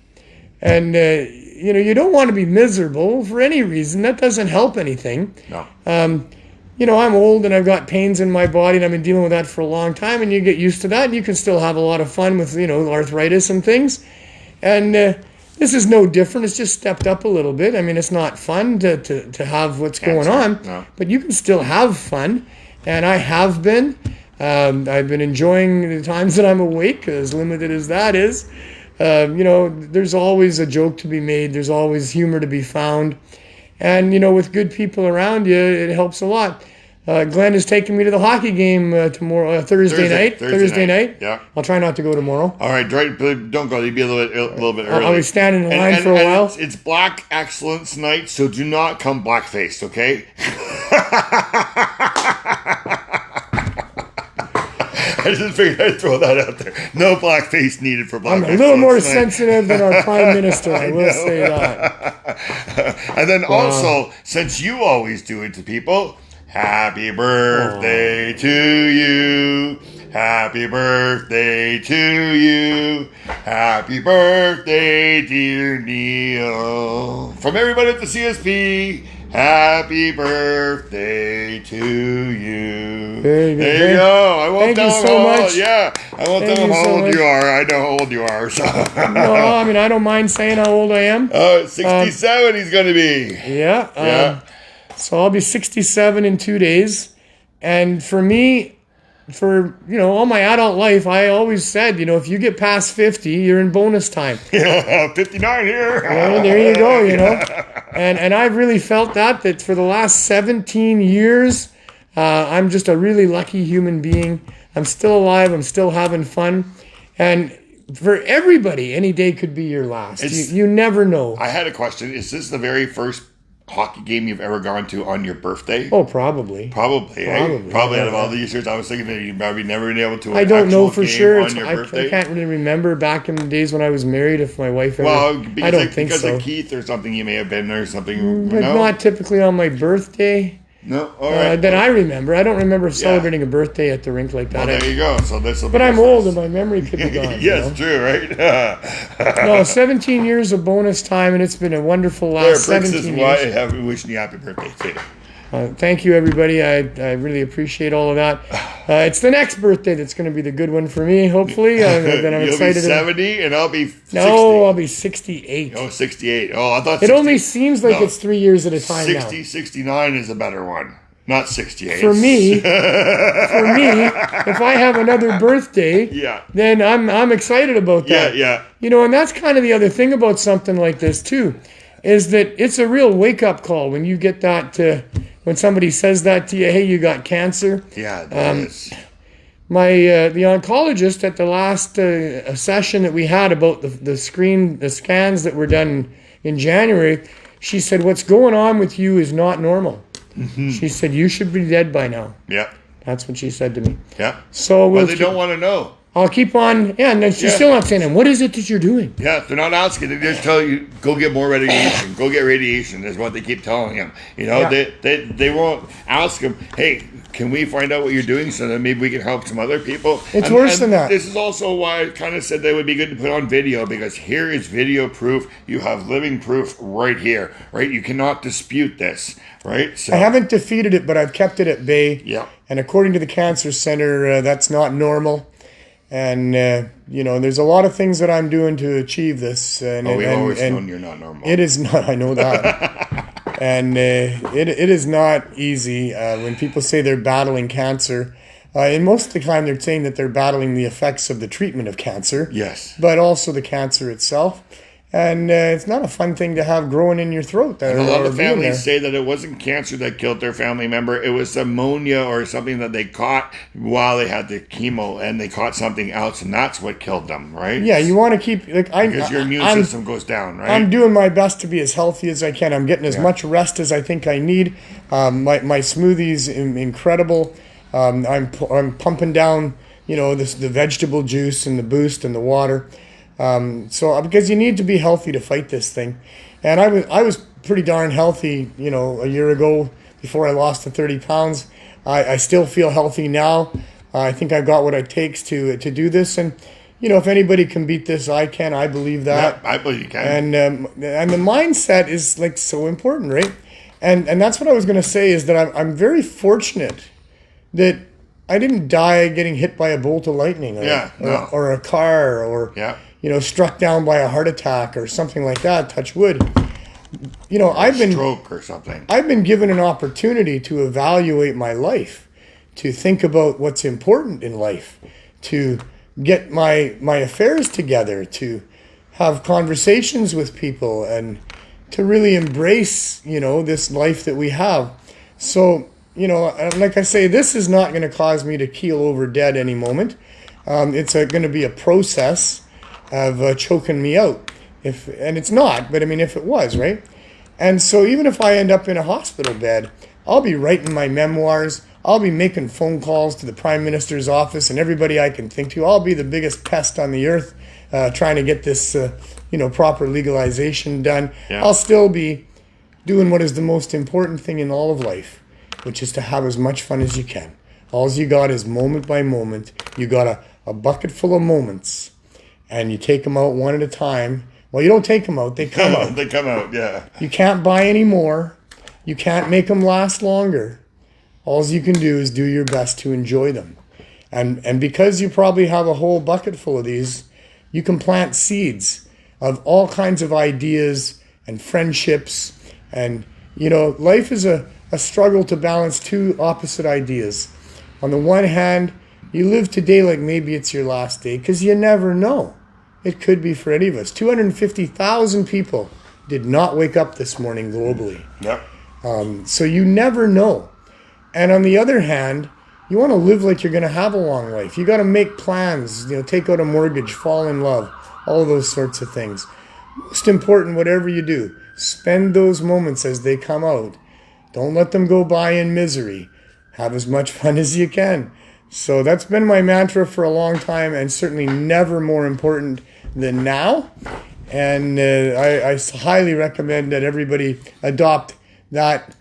and you don't want to be miserable for any reason. That doesn't help anything. No. I'm old and I've got pains in my body, and I've been dealing with that for a long time. And you get used to that, and you can still have a lot of fun with arthritis and things, and. This is no different. It's just stepped up a little bit. I mean, it's not fun to have what's going on, but you can still have fun, and I have been. I've been enjoying the times that I'm awake, as limited as that is. There's always a joke to be made. There's always humor to be found, and with good people around you, it helps a lot. Glenn is taking me to the hockey game tomorrow, Thursday night. Yeah. I'll try not to go tomorrow. All right, don't go. You'll be a little bit early. I'll be standing in line for a while. It's Black Excellence Night, so do not come black-faced, okay? I just figured I'd throw that out there. No blackface needed for Black Excellence. I'm a little more sensitive than our Prime Minister, I will say that. And then also, since you always do it to people, happy birthday to you. Happy birthday to you. Happy birthday, dear Neil. From everybody at the CSP, happy birthday to you. Very good. There you go. I won't tell Thank them you so how much. old. Yeah, I won't tell them how old you are. I know how old you are. So. No, I mean, I don't mind saying how old I am. 67 he's going to be. Yeah. So I'll be 67 in 2 days. And for me, all my adult life, I always said, if you get past 50, you're in bonus time. Yeah, 59 here. Well, there you go, And I've really felt that for the last 17 years, I'm just a really lucky human being. I'm still alive. I'm still having fun. And for everybody, any day could be your last. You never know. I had a question. Is this the very first hockey game you've ever gone to on your birthday? Oh, probably. Probably. Probably. Out of all these years, I was thinking that you've probably never been able to. I don't know for sure. On your birthday. I can't really remember back in the days when I was married if my wife ever. Well, I don't think because so. of Keith or something, you may have been or something. But no? not typically on my birthday. No, all right. That I remember. I don't remember celebrating a birthday at the rink like that. Well, there you go. So this. But I'm old and my memory could be gone. Yes, true, right? No, 17 years of bonus time, and it's been a wonderful last 17 years. Wishing you happy birthday, too. Thank you, everybody. I really appreciate all of that. It's the next birthday that's going to be the good one for me, hopefully. I'm You'll excited. Be 70 and I'll be 60. No, I'll be 68. Oh, 68. Oh, I thought it only seems like it's 3 years at a time 60, now. 69 is a better one. Not 68. For me, if I have another birthday, then I'm excited about that. Yeah. And that's kind of the other thing about something like this, too, is that it's a real wake-up call when you get that, when somebody says that to you, hey, you got cancer. Yeah, that is. The oncologist at the last session that we had about the scans that were done in January, she said, what's going on with you is not normal. Mm-hmm. She said, you should be dead by now. Yeah. That's what she said to me. Yeah. So they don't want to know. I'll keep on. Yeah, and then she's still not saying, what is it that you're doing? Yeah, they're not asking. They just tell you, go get more radiation. Go get radiation is what they keep telling him. They won't ask him, hey, can we find out what you're doing so that maybe we can help some other people? It's worse than that. This is also why I kind of said that would be good to put on video, because here is video proof. You have living proof right here, right? You cannot dispute this, right? So, I haven't defeated it, but I've kept it at bay. Yeah. And according to the Cancer Center, that's not normal. And, there's a lot of things that I'm doing to achieve this. We've always known you're not normal. It is not. I know that. And it is not easy when people say they're battling cancer. And most of the time they're saying that they're battling the effects of the treatment of cancer. Yes. But also the cancer itself. And it's not a fun thing to have growing in your throat. And a lot of families say that it wasn't cancer that killed their family member. It was pneumonia or something that they caught while they had the chemo, and they caught something else, and that's what killed them, right? Yeah, you want to keep... because your immune system goes down, right? I'm doing my best to be as healthy as I can. I'm getting as much rest as I think I need. My smoothie's incredible. I'm pumping down, the vegetable juice and the Boost and the water. So because you need to be healthy to fight this thing. And I was pretty darn healthy, a year ago before I lost the 30 pounds. I still feel healthy now. I think I've got what it takes to do this. And, if anybody can beat this, I can. I believe that. Yeah, I believe you can. And the mindset is so important, right? And that's what I was going to say is that I'm very fortunate that I didn't die getting hit by a bolt of lightning or a car or... struck down by a heart attack or something like that, touch wood. Stroke or something. I've been given an opportunity to evaluate my life, to think about what's important in life, to get my affairs together, to have conversations with people, and to really embrace, this life that we have. So, like I say, this is not going to cause me to keel over dead any moment. It's going to be a process of choking me out. And it's not, but if it was, right? And so even if I end up in a hospital bed, I'll be writing my memoirs. I'll be making phone calls to the Prime Minister's office and everybody I can think to. I'll be the biggest pest on the earth trying to get this, proper legalization done. Yeah. I'll still be doing what is the most important thing in all of life, which is to have as much fun as you can. All you got is moment by moment. You got a bucket full of moments. And you take them out one at a time. Well, you don't take them out. They come out. They come out, yeah. You can't buy any more. You can't make them last longer. All you can do is do your best to enjoy them. And because you probably have a whole bucket full of these, you can plant seeds of all kinds of ideas and friendships. And, life is a struggle to balance two opposite ideas. On the one hand, you live today like maybe it's your last day because you never know. It could be for any of us. 250,000 people did not wake up this morning globally. Yep. So you never know. And on the other hand, you want to live like you're going to have a long life. You got to make plans, take out a mortgage, fall in love, all of those sorts of things. Most important, whatever you do, Spend those moments as they come out. Don't let them go by in misery. Have as much fun as you can. So that's been my mantra for a long time, and certainly never more important than now. And I highly recommend that everybody adopt that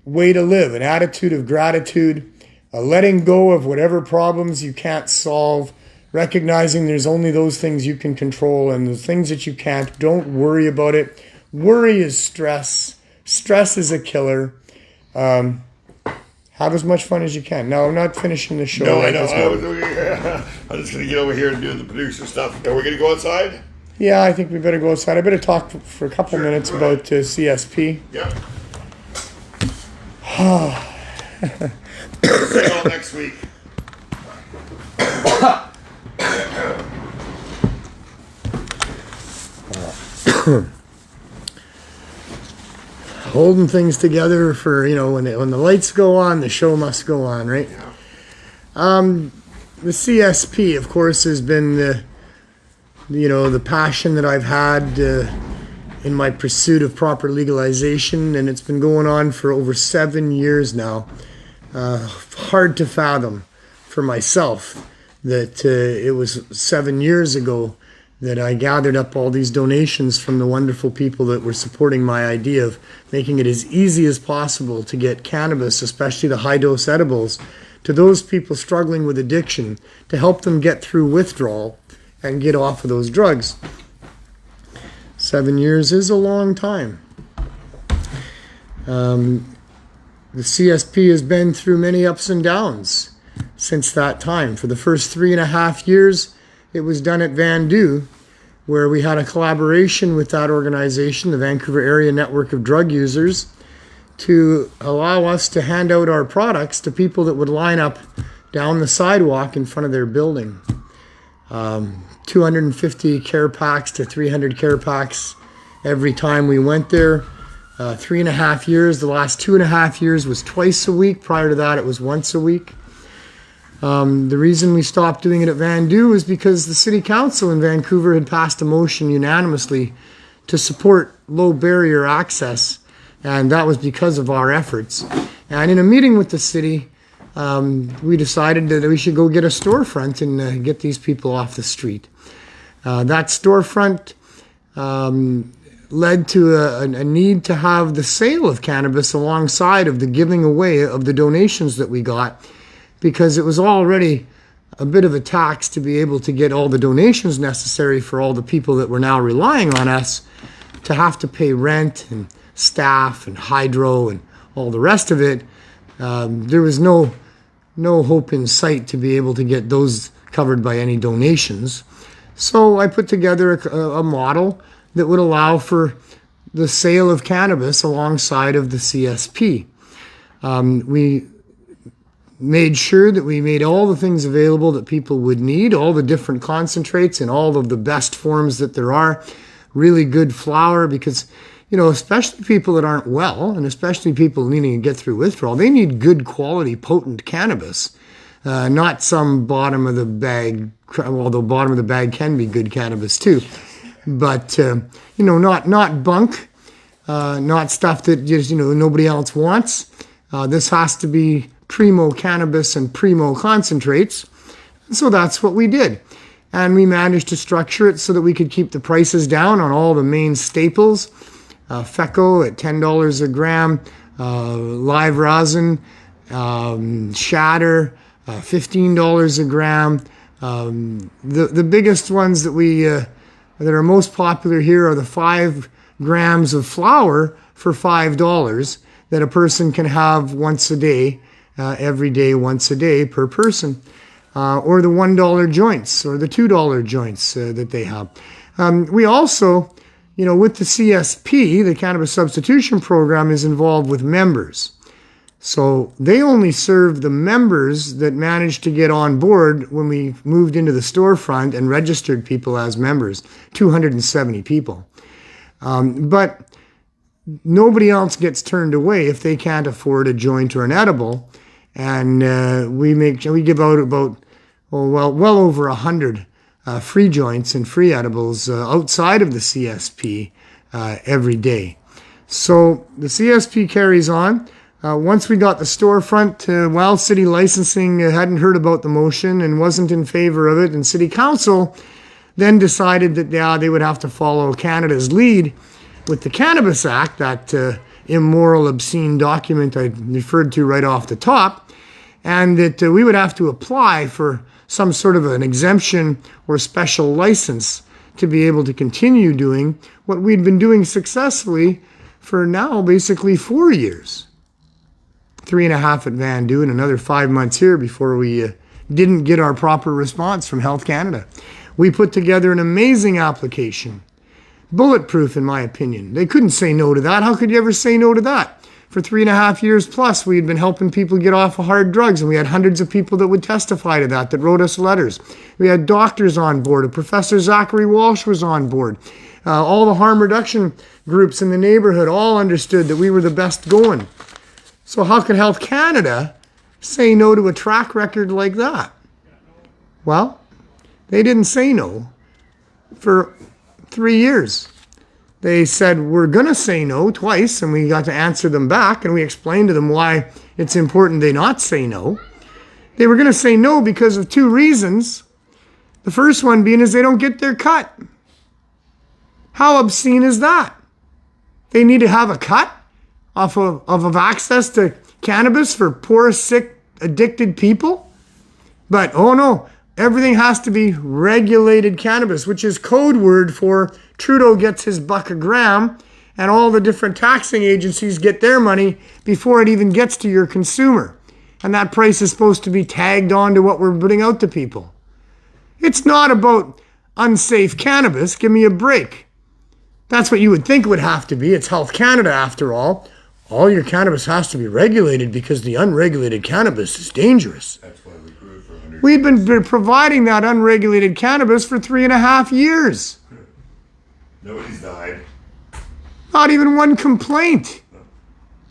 way to live, an attitude of gratitude, a letting go of whatever problems you can't solve, recognizing there's only those things you can control, and the things that you can't, don't worry about it. Worry is stress. Stress is a killer. Have as much fun as you can. No, I'm not finishing the show. No, I know. I'm just going to get over here and do the producer stuff. Are we going to go outside? Yeah, I think we better go outside. I better talk for a couple minutes about CSP. Yeah. See you all next week. Holding things together for, when the lights go on, the show must go on, right? Yeah. The CSP, of course, has been the passion that I've had in my pursuit of proper legalization, and it's been going on for over 7 years now. Hard to fathom for myself that it was 7 years ago that I gathered up all these donations from the wonderful people that were supporting my idea of making it as easy as possible to get cannabis, especially the high-dose edibles, to those people struggling with addiction, to help them get through withdrawal and get off of those drugs. 7 years is a long time. The CSP has been through many ups and downs since that time. For the first 3.5 years, it was done at Vandu, where we had a collaboration with that organization, the Vancouver Area Network of Drug Users, to allow us to hand out our products to people that would line up down the sidewalk in front of their building. 250 care packs to 300 care packs every time we went there. 3.5 years. The last 2.5 years was twice a week. Prior to that, it was once a week. The reason we stopped doing it at Vandu is because the City Council in Vancouver had passed a motion unanimously to support low barrier access, and that was because of our efforts. And in a meeting with the city, we decided that we should go get a storefront and get these people off the street. That storefront led to a need to have the sale of cannabis alongside of the giving away of the donations that we got, because it was already a bit of a tax to be able to get all the donations necessary for all the people that were now relying on us to have to pay rent and staff and hydro and all the rest of it. There was no hope in sight to be able to get those covered by any donations. So I put together a model that would allow for the sale of cannabis alongside of the CSP. We made sure that we made all the things available that people would need, all the different concentrates in all of the best forms that there are, really good flower, because, especially people that aren't well, and especially people needing to get through withdrawal, they need good quality, potent cannabis, not some bottom of the bag, although bottom of the bag can be good cannabis too, but, not bunk, not stuff that just, nobody else wants. This has to be primo cannabis and primo concentrates. So that's what we did. And we managed to structure it so that we could keep the prices down on all the main staples. Feco at $10 a gram, live rosin, shatter, $15 a gram. The biggest ones that that are most popular here are the 5 grams of flour for $5 that a person can have once a day. Every day, once a day per person, or the $1 joints or the $2 joints that they have. We also, with the CSP, the Cannabis Substitution Program, is involved with members. So they only serve the members that managed to get on board when we moved into the storefront and registered people as members, 270 people. But nobody else gets turned away if they can't afford a joint or an edible. And we give out about well over 100 free joints and free edibles outside of the CSP every day. So the CSP carries on. Once we got the storefront, Wild City Licensing hadn't heard about the motion and wasn't in favor of it. And City Council then decided that they would have to follow Canada's lead with the Cannabis Act, that immoral, obscene document I referred to right off the top, and that we would have to apply for some sort of an exemption or special license to be able to continue doing what we'd been doing successfully for now basically 4 years. 3.5 at Vandu and another 5 months here before we didn't get our proper response from Health Canada. We put together an amazing application. Bulletproof, in my opinion. They couldn't say no to that. How could you ever say no to that? For 3.5 years plus, we had been helping people get off of hard drugs, and we had hundreds of people that would testify to that wrote us letters. We had doctors on board. Professor Zachary Walsh was on board. All the harm reduction groups in the neighborhood all understood that we were the best going. So how can Health Canada say no to a track record like that? Well, they didn't say no for 3 years. They said, we're going to say no twice, and we got to answer them back, and we explained to them why it's important they not say no. They were going to say no because of 2 reasons. The first one being is they don't get their cut. How obscene is that? They need to have a cut off of access to cannabis for poor, sick, addicted people? But, oh no, everything has to be regulated cannabis, which is code word for Trudeau gets his buck a gram and all the different taxing agencies get their money before it even gets to your consumer. And that price is supposed to be tagged on to what we're putting out to people. It's not about unsafe cannabis. Give me a break. That's what you would think it would have to be. It's Health Canada after all. All your cannabis has to be regulated because the unregulated cannabis is dangerous. That's why we grew it for 100 We've been providing that unregulated cannabis for 3.5 years. Nobody's died. Not even one complaint.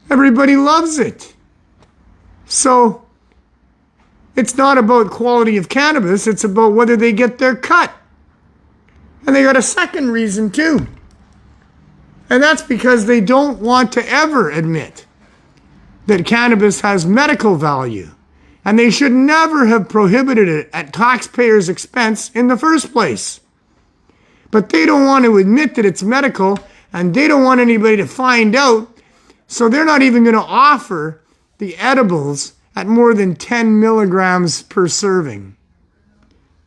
Everybody loves it. So it's not about quality of cannabis, it's about whether they get their cut. And they got a second reason too. And that's because they don't want to ever admit that cannabis has medical value. And they should never have prohibited it at taxpayers' expense in the first place. But they don't want to admit that it's medical, and they don't want anybody to find out, so they're not even going to offer the edibles at more than 10 milligrams per serving.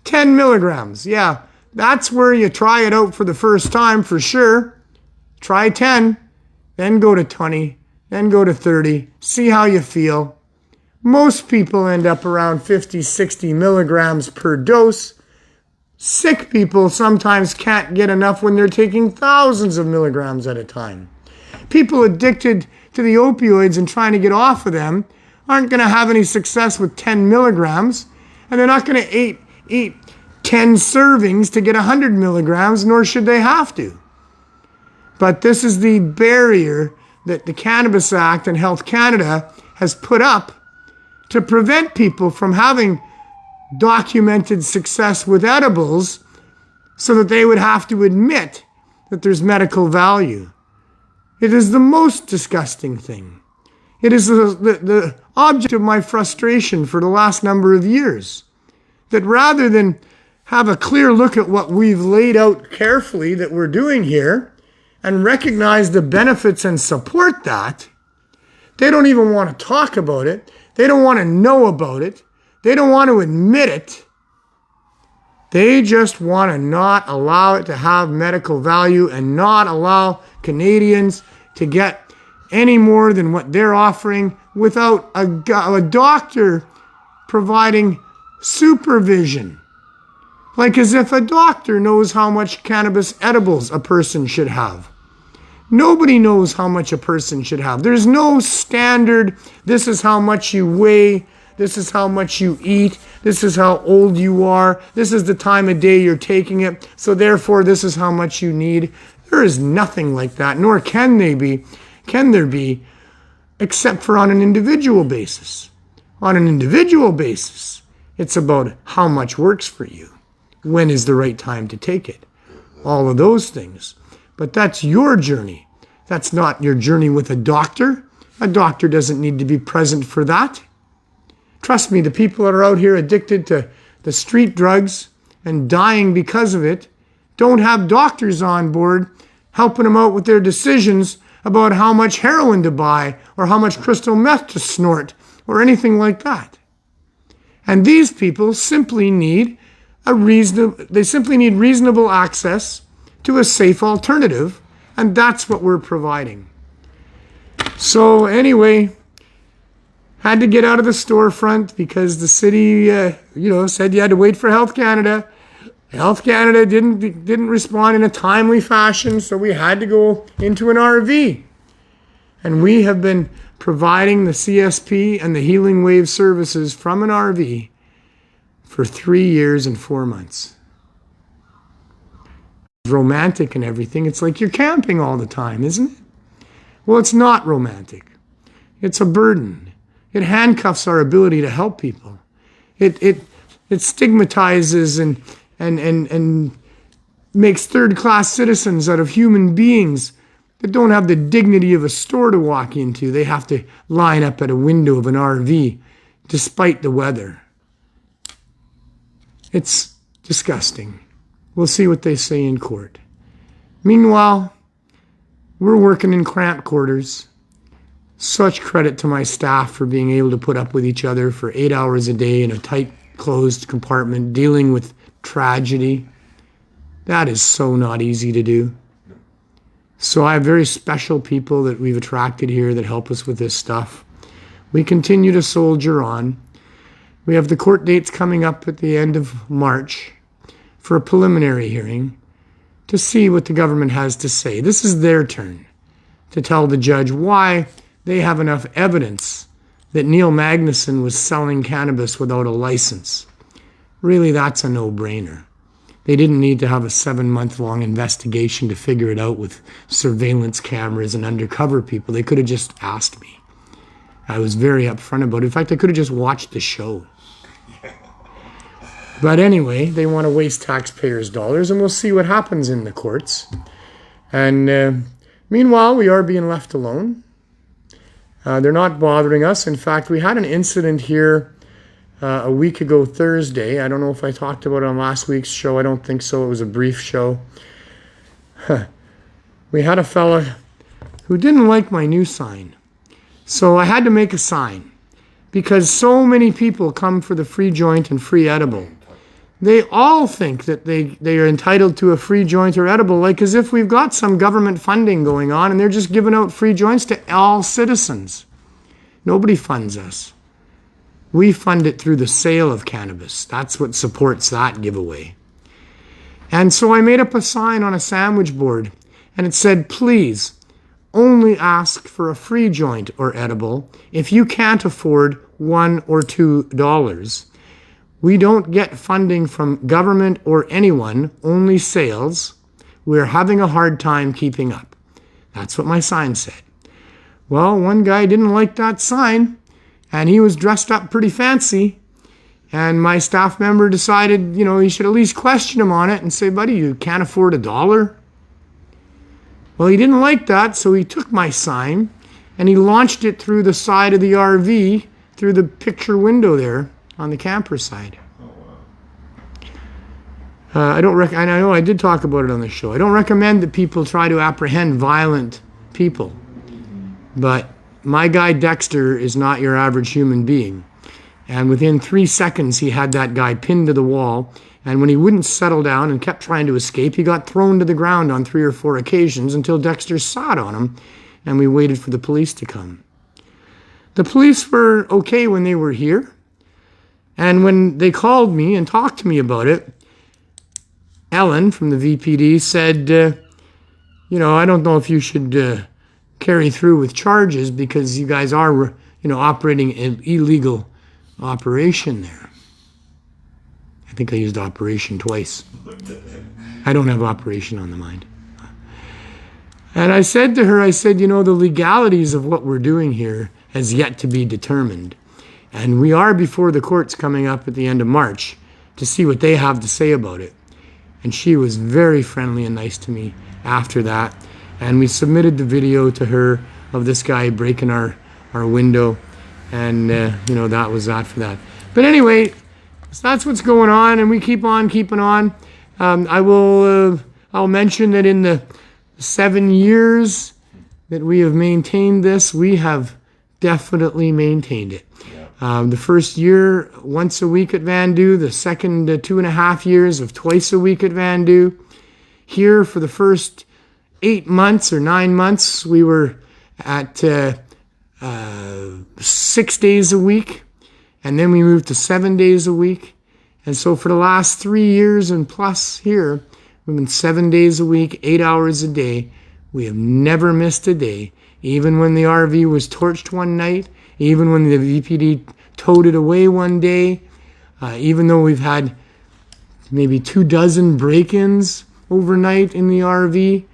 10 milligrams, yeah, that's where you try it out for the first time for sure. Try 10, then go to 20, then go to 30, see how you feel. Most people end up around 50, 60 milligrams per dose. Sick people sometimes can't get enough when they're taking thousands of milligrams at a time. People addicted to the opioids and trying to get off of them aren't going to have any success with 10 milligrams, and they're not going to eat 10 servings to get 100 milligrams, nor should they have to. But this is the barrier that the Cannabis Act and Health Canada has put up to prevent people from having documented success with edibles so that they would have to admit that there's medical value. It is the most disgusting thing. It is the object of my frustration for the last number of years. That rather than have a clear look at what we've laid out carefully that we're doing here and recognize the benefits and support that, they don't even want to talk about it. They don't want to know about it. They don't want to admit it. They just want to not allow it to have medical value and not allow Canadians to get any more than what they're offering without a doctor providing supervision. Like as if a doctor knows how much cannabis edibles a person should have. Nobody knows how much a person should have. There's no standard, this is how much you weigh, this is how much you eat, this is how old you are, this is the time of day you're taking it, so therefore this is how much you need. There is nothing like that, nor can there be, except for on an individual basis. On an individual basis, it's about how much works for you. When is the right time to take it? All of those things. But that's your journey. That's not your journey with a doctor. A doctor doesn't need to be present for that. Trust me, the people that are out here addicted to the street drugs and dying because of it don't have doctors on board helping them out with their decisions about how much heroin to buy or how much crystal meth to snort or anything like that. And these people simply need reasonable access to a safe alternative, and that's what we're providing. So anyway, had to get out of the storefront because the city, said you had to wait for Health Canada. Health Canada didn't respond in a timely fashion, so we had to go into an RV. And we have been providing the CSP and the Healing Wave services from an RV for 3 years and 4 months. It's romantic and everything. It's like you're camping all the time, isn't it? Well, it's not romantic. It's a burden. It handcuffs our ability to help people. It stigmatizes and makes third-class citizens out of human beings that don't have the dignity of a store to walk into. They have to line up at a window of an RV despite the weather. It's disgusting. We'll see what they say in court. Meanwhile, we're working in cramped quarters. Such credit to my staff for being able to put up with each other for 8 hours a day in a tight, closed compartment, dealing with tragedy. That is so not easy to do. So I have very special people that we've attracted here that help us with this stuff. We continue to soldier on. We have the court dates coming up at the end of March for a preliminary hearing to see what the government has to say. This is their turn to tell the judge why they have enough evidence that Neil Magnuson was selling cannabis without a license. Really, that's a no-brainer. They didn't need to have a 7-month-long investigation to figure it out with surveillance cameras and undercover people. They could have just asked me. I was very upfront about it. In fact, I could have just watched the show. But anyway, they want to waste taxpayers' dollars, and we'll see what happens in the courts. And meanwhile, we are being left alone. They're not bothering us. In fact, we had an incident here a week ago Thursday. I don't know if I talked about it on last week's show. I don't think so. It was a brief show. We had a fella who didn't like my new sign. So I had to make a sign because so many people come for the free joint and free edible. They all think that they are entitled to a free joint or edible, like as if we've got some government funding going on and they're just giving out free joints to all citizens. Nobody funds us. We fund it through the sale of cannabis. That's what supports that giveaway. And so I made up a sign on a sandwich board, and it said, please, only ask for a free joint or edible if you can't afford $1 or $2. We don't get funding from government or anyone, only sales. We're having a hard time keeping up. That's what my sign said. Well, one guy didn't like that sign, and he was dressed up pretty fancy. And my staff member decided, he should at least question him on it and say, buddy, you can't afford $1? Well, he didn't like that, so he took my sign and he launched it through the side of the RV, through the picture window there on the camper side. I know I did talk about it on the show. I don't recommend that people try to apprehend violent people. But my guy Dexter is not your average human being. And within 3 seconds, he had that guy pinned to the wall. And when he wouldn't settle down and kept trying to escape, he got thrown to the ground on 3 or 4 occasions until Dexter sat on him, and we waited for the police to come. The police were okay when they were here. And when they called me and talked to me about it, Ellen from the VPD said, I don't know if you should carry through with charges because you guys are, operating an illegal operation there. I think I used operation twice. I don't have operation on the mind. And I said to her, the legalities of what we're doing here has yet to be determined. And we are before the courts coming up at the end of March to see what they have to say about it. And she was very friendly and nice to me after that. And we submitted the video to her of this guy breaking our window. And, that was that for that. But anyway, so that's what's going on, and we keep on keeping on. I'll mention that in the 7 years that we have maintained this, we have definitely maintained it. The first year, once a week at Vandu. The second 2.5 years of twice a week at Vandu. Here for the first 8 months or 9 months, we were at 6 days a week. And then we moved to 7 days a week. And so for the last 3 years and plus here, we've been 7 days a week, 8 hours a day. We have never missed a day. Even when the RV was torched one night, even when the VPD towed it away one day, even though we've had maybe 24 break-ins overnight in the RV,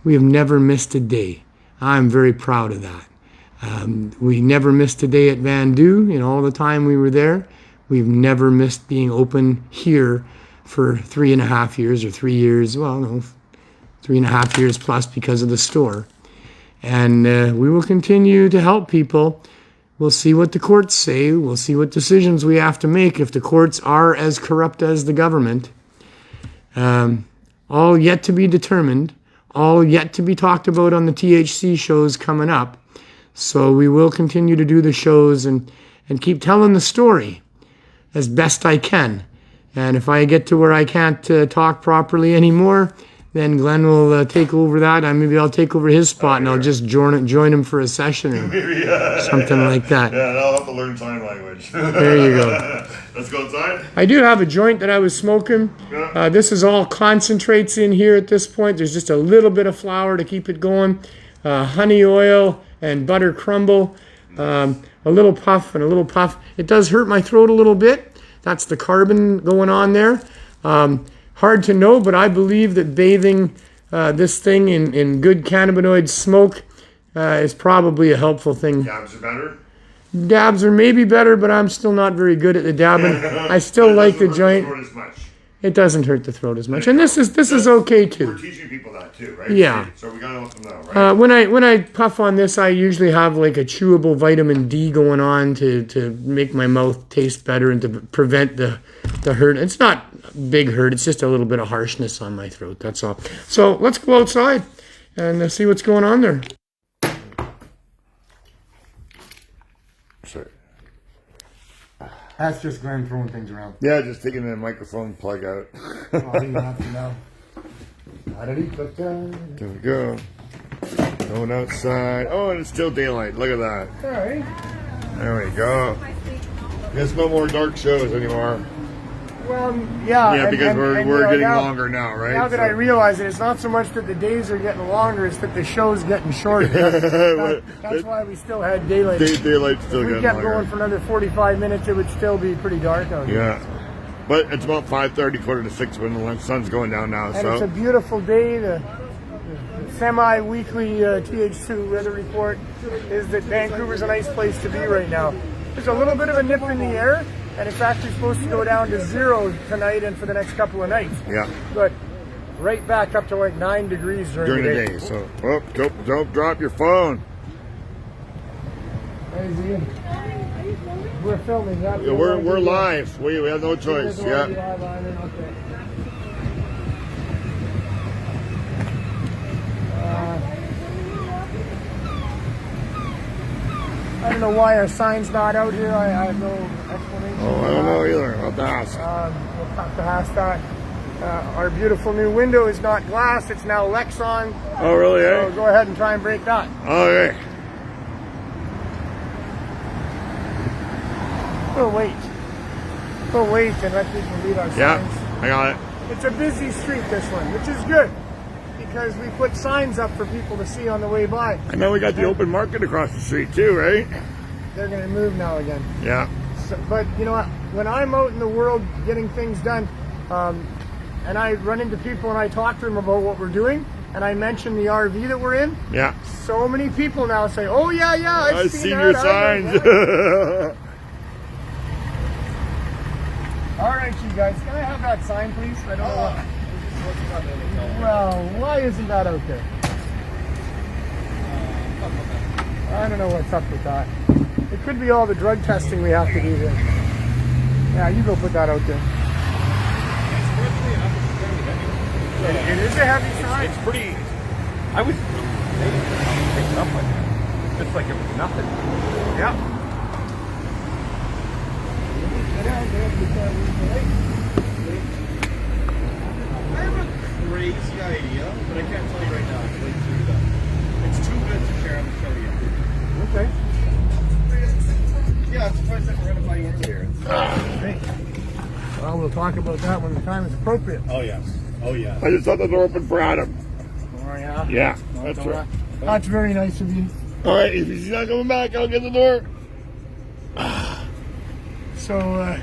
we have never missed a day. I'm very proud of that. We never missed a day at Vandu in all the time we were there. We've never missed being open here for 3.5 years or 3 years. Well, no, 3.5 years plus because of the store. And we will continue to help people. We'll see what the courts say. We'll see what decisions we have to make if the courts are as corrupt as the government. All yet to be determined. All yet to be talked about on the THC shows coming up. So we will continue to do the shows and keep telling the story as best I can. And if I get to where I can't talk properly anymore, then Glenn will take over that. Maybe I'll take over his spot and I'll just join him for a session or something like that. Yeah, and I'll have to learn sign language. There you go. Let's go inside. I do have a joint that I was smoking. Yeah. This is all concentrates in here at this point. There's just a little bit of flour to keep it going. Honey oil and butter crumble. A little puff and a little puff. It does hurt my throat a little bit. That's the carbon going on there. Hard to know, but I believe that bathing this thing in good cannabinoid smoke is probably a helpful thing. Dabs are better? Dabs are maybe better, but I'm still not very good at the dabbing. I still like the joint. It doesn't hurt the throat as much, and this is okay too. We're teaching people that too, right? Yeah. So we gotta let them know, right? When I puff on this, I usually have like a chewable vitamin D going on to make my mouth taste better and to prevent the hurt. It's not big hurt; it's just a little bit of harshness on my throat. That's all. So let's go outside and see what's going on there. Sorry. That's just Glenn throwing things around. Yeah, just taking the microphone plug out. Oh, you have to know. There we go. Going outside. Oh, and it's still daylight. Look at that. All right. There we go. There's no more dark shows anymore. Well, yeah. Yeah, because we're getting longer now, right? Now that I realize it, it's not so much that the days are getting longer, it's that the show's getting shorter. That's why we still had daylight. Daylight's still getting longer. If we kept going for another 45 minutes, it would still be pretty dark out here. Yeah. But it's about 5:30, 5:45 when the sun's going down now. And it's a beautiful day. The semi-weekly TH2 weather report is that Vancouver's a nice place to be right now. There's a little bit of a nip in the air, and it's actually supposed to go down to 0 tonight and for the next couple of nights. Yeah. But right back up to like 9 degrees during the day. So, don't drop your phone. Hey, Ian. We're filming. Yeah, we're live. We have no choice. Yeah. I don't know why our sign's not out here. I have no explanation. Oh, I don't know either. I'll have to ask. We'll have to ask that. Our beautiful new window is not glass. It's now Lexon. Oh, really? So go ahead and try and break that. Okay. We'll wait and let people read our signs. Yeah, I got it. It's a busy street, this one, which is good because we put signs up for people to see on the way by. I know we got the open market across the street too, right? They're going to move now again. Yeah. So, but you know what? When I'm out in the world getting things done, and I run into people and I talk to them about what we're doing, and I mention the RV that we're in. Yeah. So many people now say, "Oh yeah, I've seen your signs." All right, you guys, can I have that sign, please? I don't know. Well, why isn't that out there? I don't know what's up with that. It could be all the drug testing we have to do here. Yeah, you go put that out there. It is a heavy sign. It's pretty. I was picking up like that. Just like it was nothing. Yeah. I have a crazy idea, but I can't tell you right now. It's too good to share on the show yet. Okay. Yeah, I'm surprised that we're going to buy you into here. Great. Well, we'll talk about that when the time is appropriate. Oh, yes. Oh, yeah. I just thought the door open for Adam. Oh, yeah? Yeah, that's right. That's very nice of you. All right, if he's not coming back, I'll get the door. So,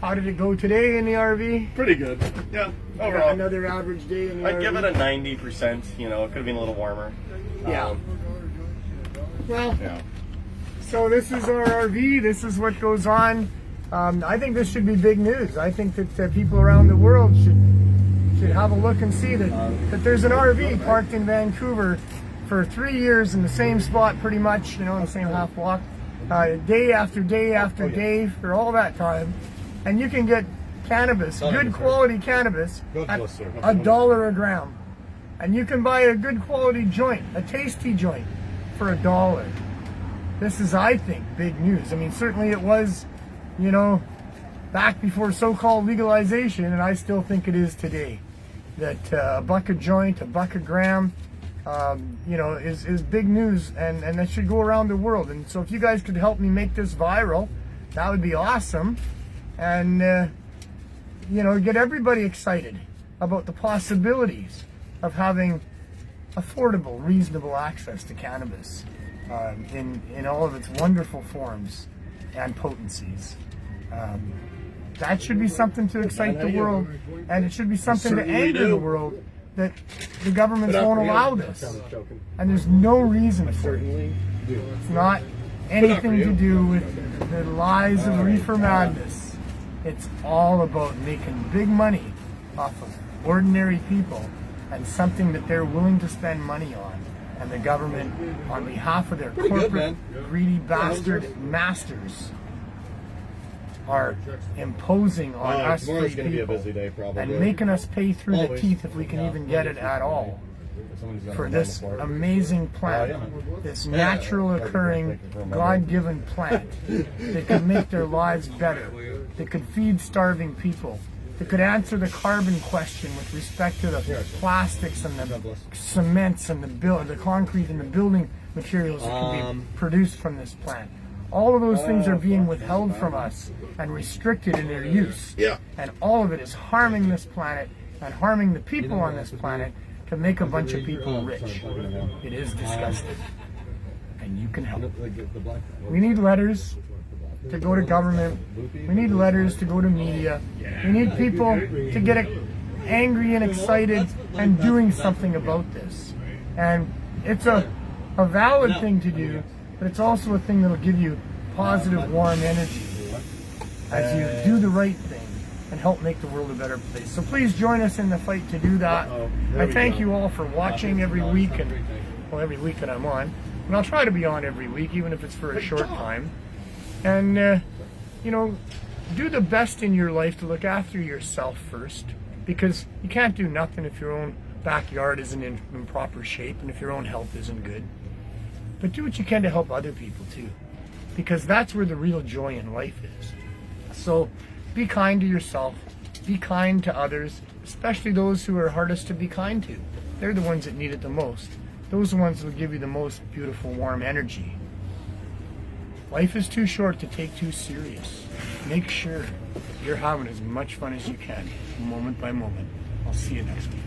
how did it go today in the RV? Pretty good. Yeah. Overall. Another average day in the RV? I'd give it a 90%. You know, it could have been a little warmer. Yeah. Well, Yeah. so this is our RV. This is what goes on. I think this should be big news. I think that people around the world should have a look and see that there's an RV parked in Vancouver for 3 years in the same spot, pretty much, in the same half block, day after day after day for all that time, and you can get cannabis, good quality cannabis, at $1 a gram, and you can buy a good quality joint, a tasty joint, for $1. This is, I think, big news. I mean, certainly it was, back before so-called legalization, and I still think it is today, that a buck a joint, a buck a gram, is big news, and that should go around the world. And so if you guys could help me make this viral, that would be awesome. And, get everybody excited about the possibilities of having affordable, reasonable access to cannabis in all of its wonderful forms and potencies. That should be something to excite the world, and it should be something to anger the world that the governments won't allow this. And there's no reason for it. It's not anything to do with the lies of reefer madness. It's all about making big money off of ordinary people and something that they're willing to spend money on. And the government, on behalf of their corporate, greedy bastard masters, are imposing on us free people and making us pay through the teeth if we can even get it at all for this amazing plant, this natural occurring, God-given plant that could make their lives better, that could feed starving people, that could answer the carbon question with respect to the plastics and the cements and the concrete and the building materials that can be produced from this plant. All of those things are being withheld from us and restricted in their use. And all of it is harming this planet and harming the people on this planet to make a bunch of people rich. It is disgusting. And you can help. We need letters to go to government. We need letters to go to media. We need people to get angry and excited and doing something about this. And it's a valid thing to do, but it's also a thing that'll give you positive, warm energy as you do the right thing and help make the world a better place. So please join us in the fight to do that. I thank you all for watching every week, and every week that I'm on. And I'll try to be on every week, even if it's for a short time. And, do the best in your life to look after yourself first, because you can't do nothing if your own backyard isn't in proper shape and if your own health isn't good. But do what you can to help other people too, because that's where the real joy in life is. So be kind to yourself, be kind to others, especially those who are hardest to be kind to. They're the ones that need it the most. Those are the ones that will give you the most beautiful, warm energy. Life is too short to take too serious. Make sure you're having as much fun as you can, moment by moment. I'll see you next week.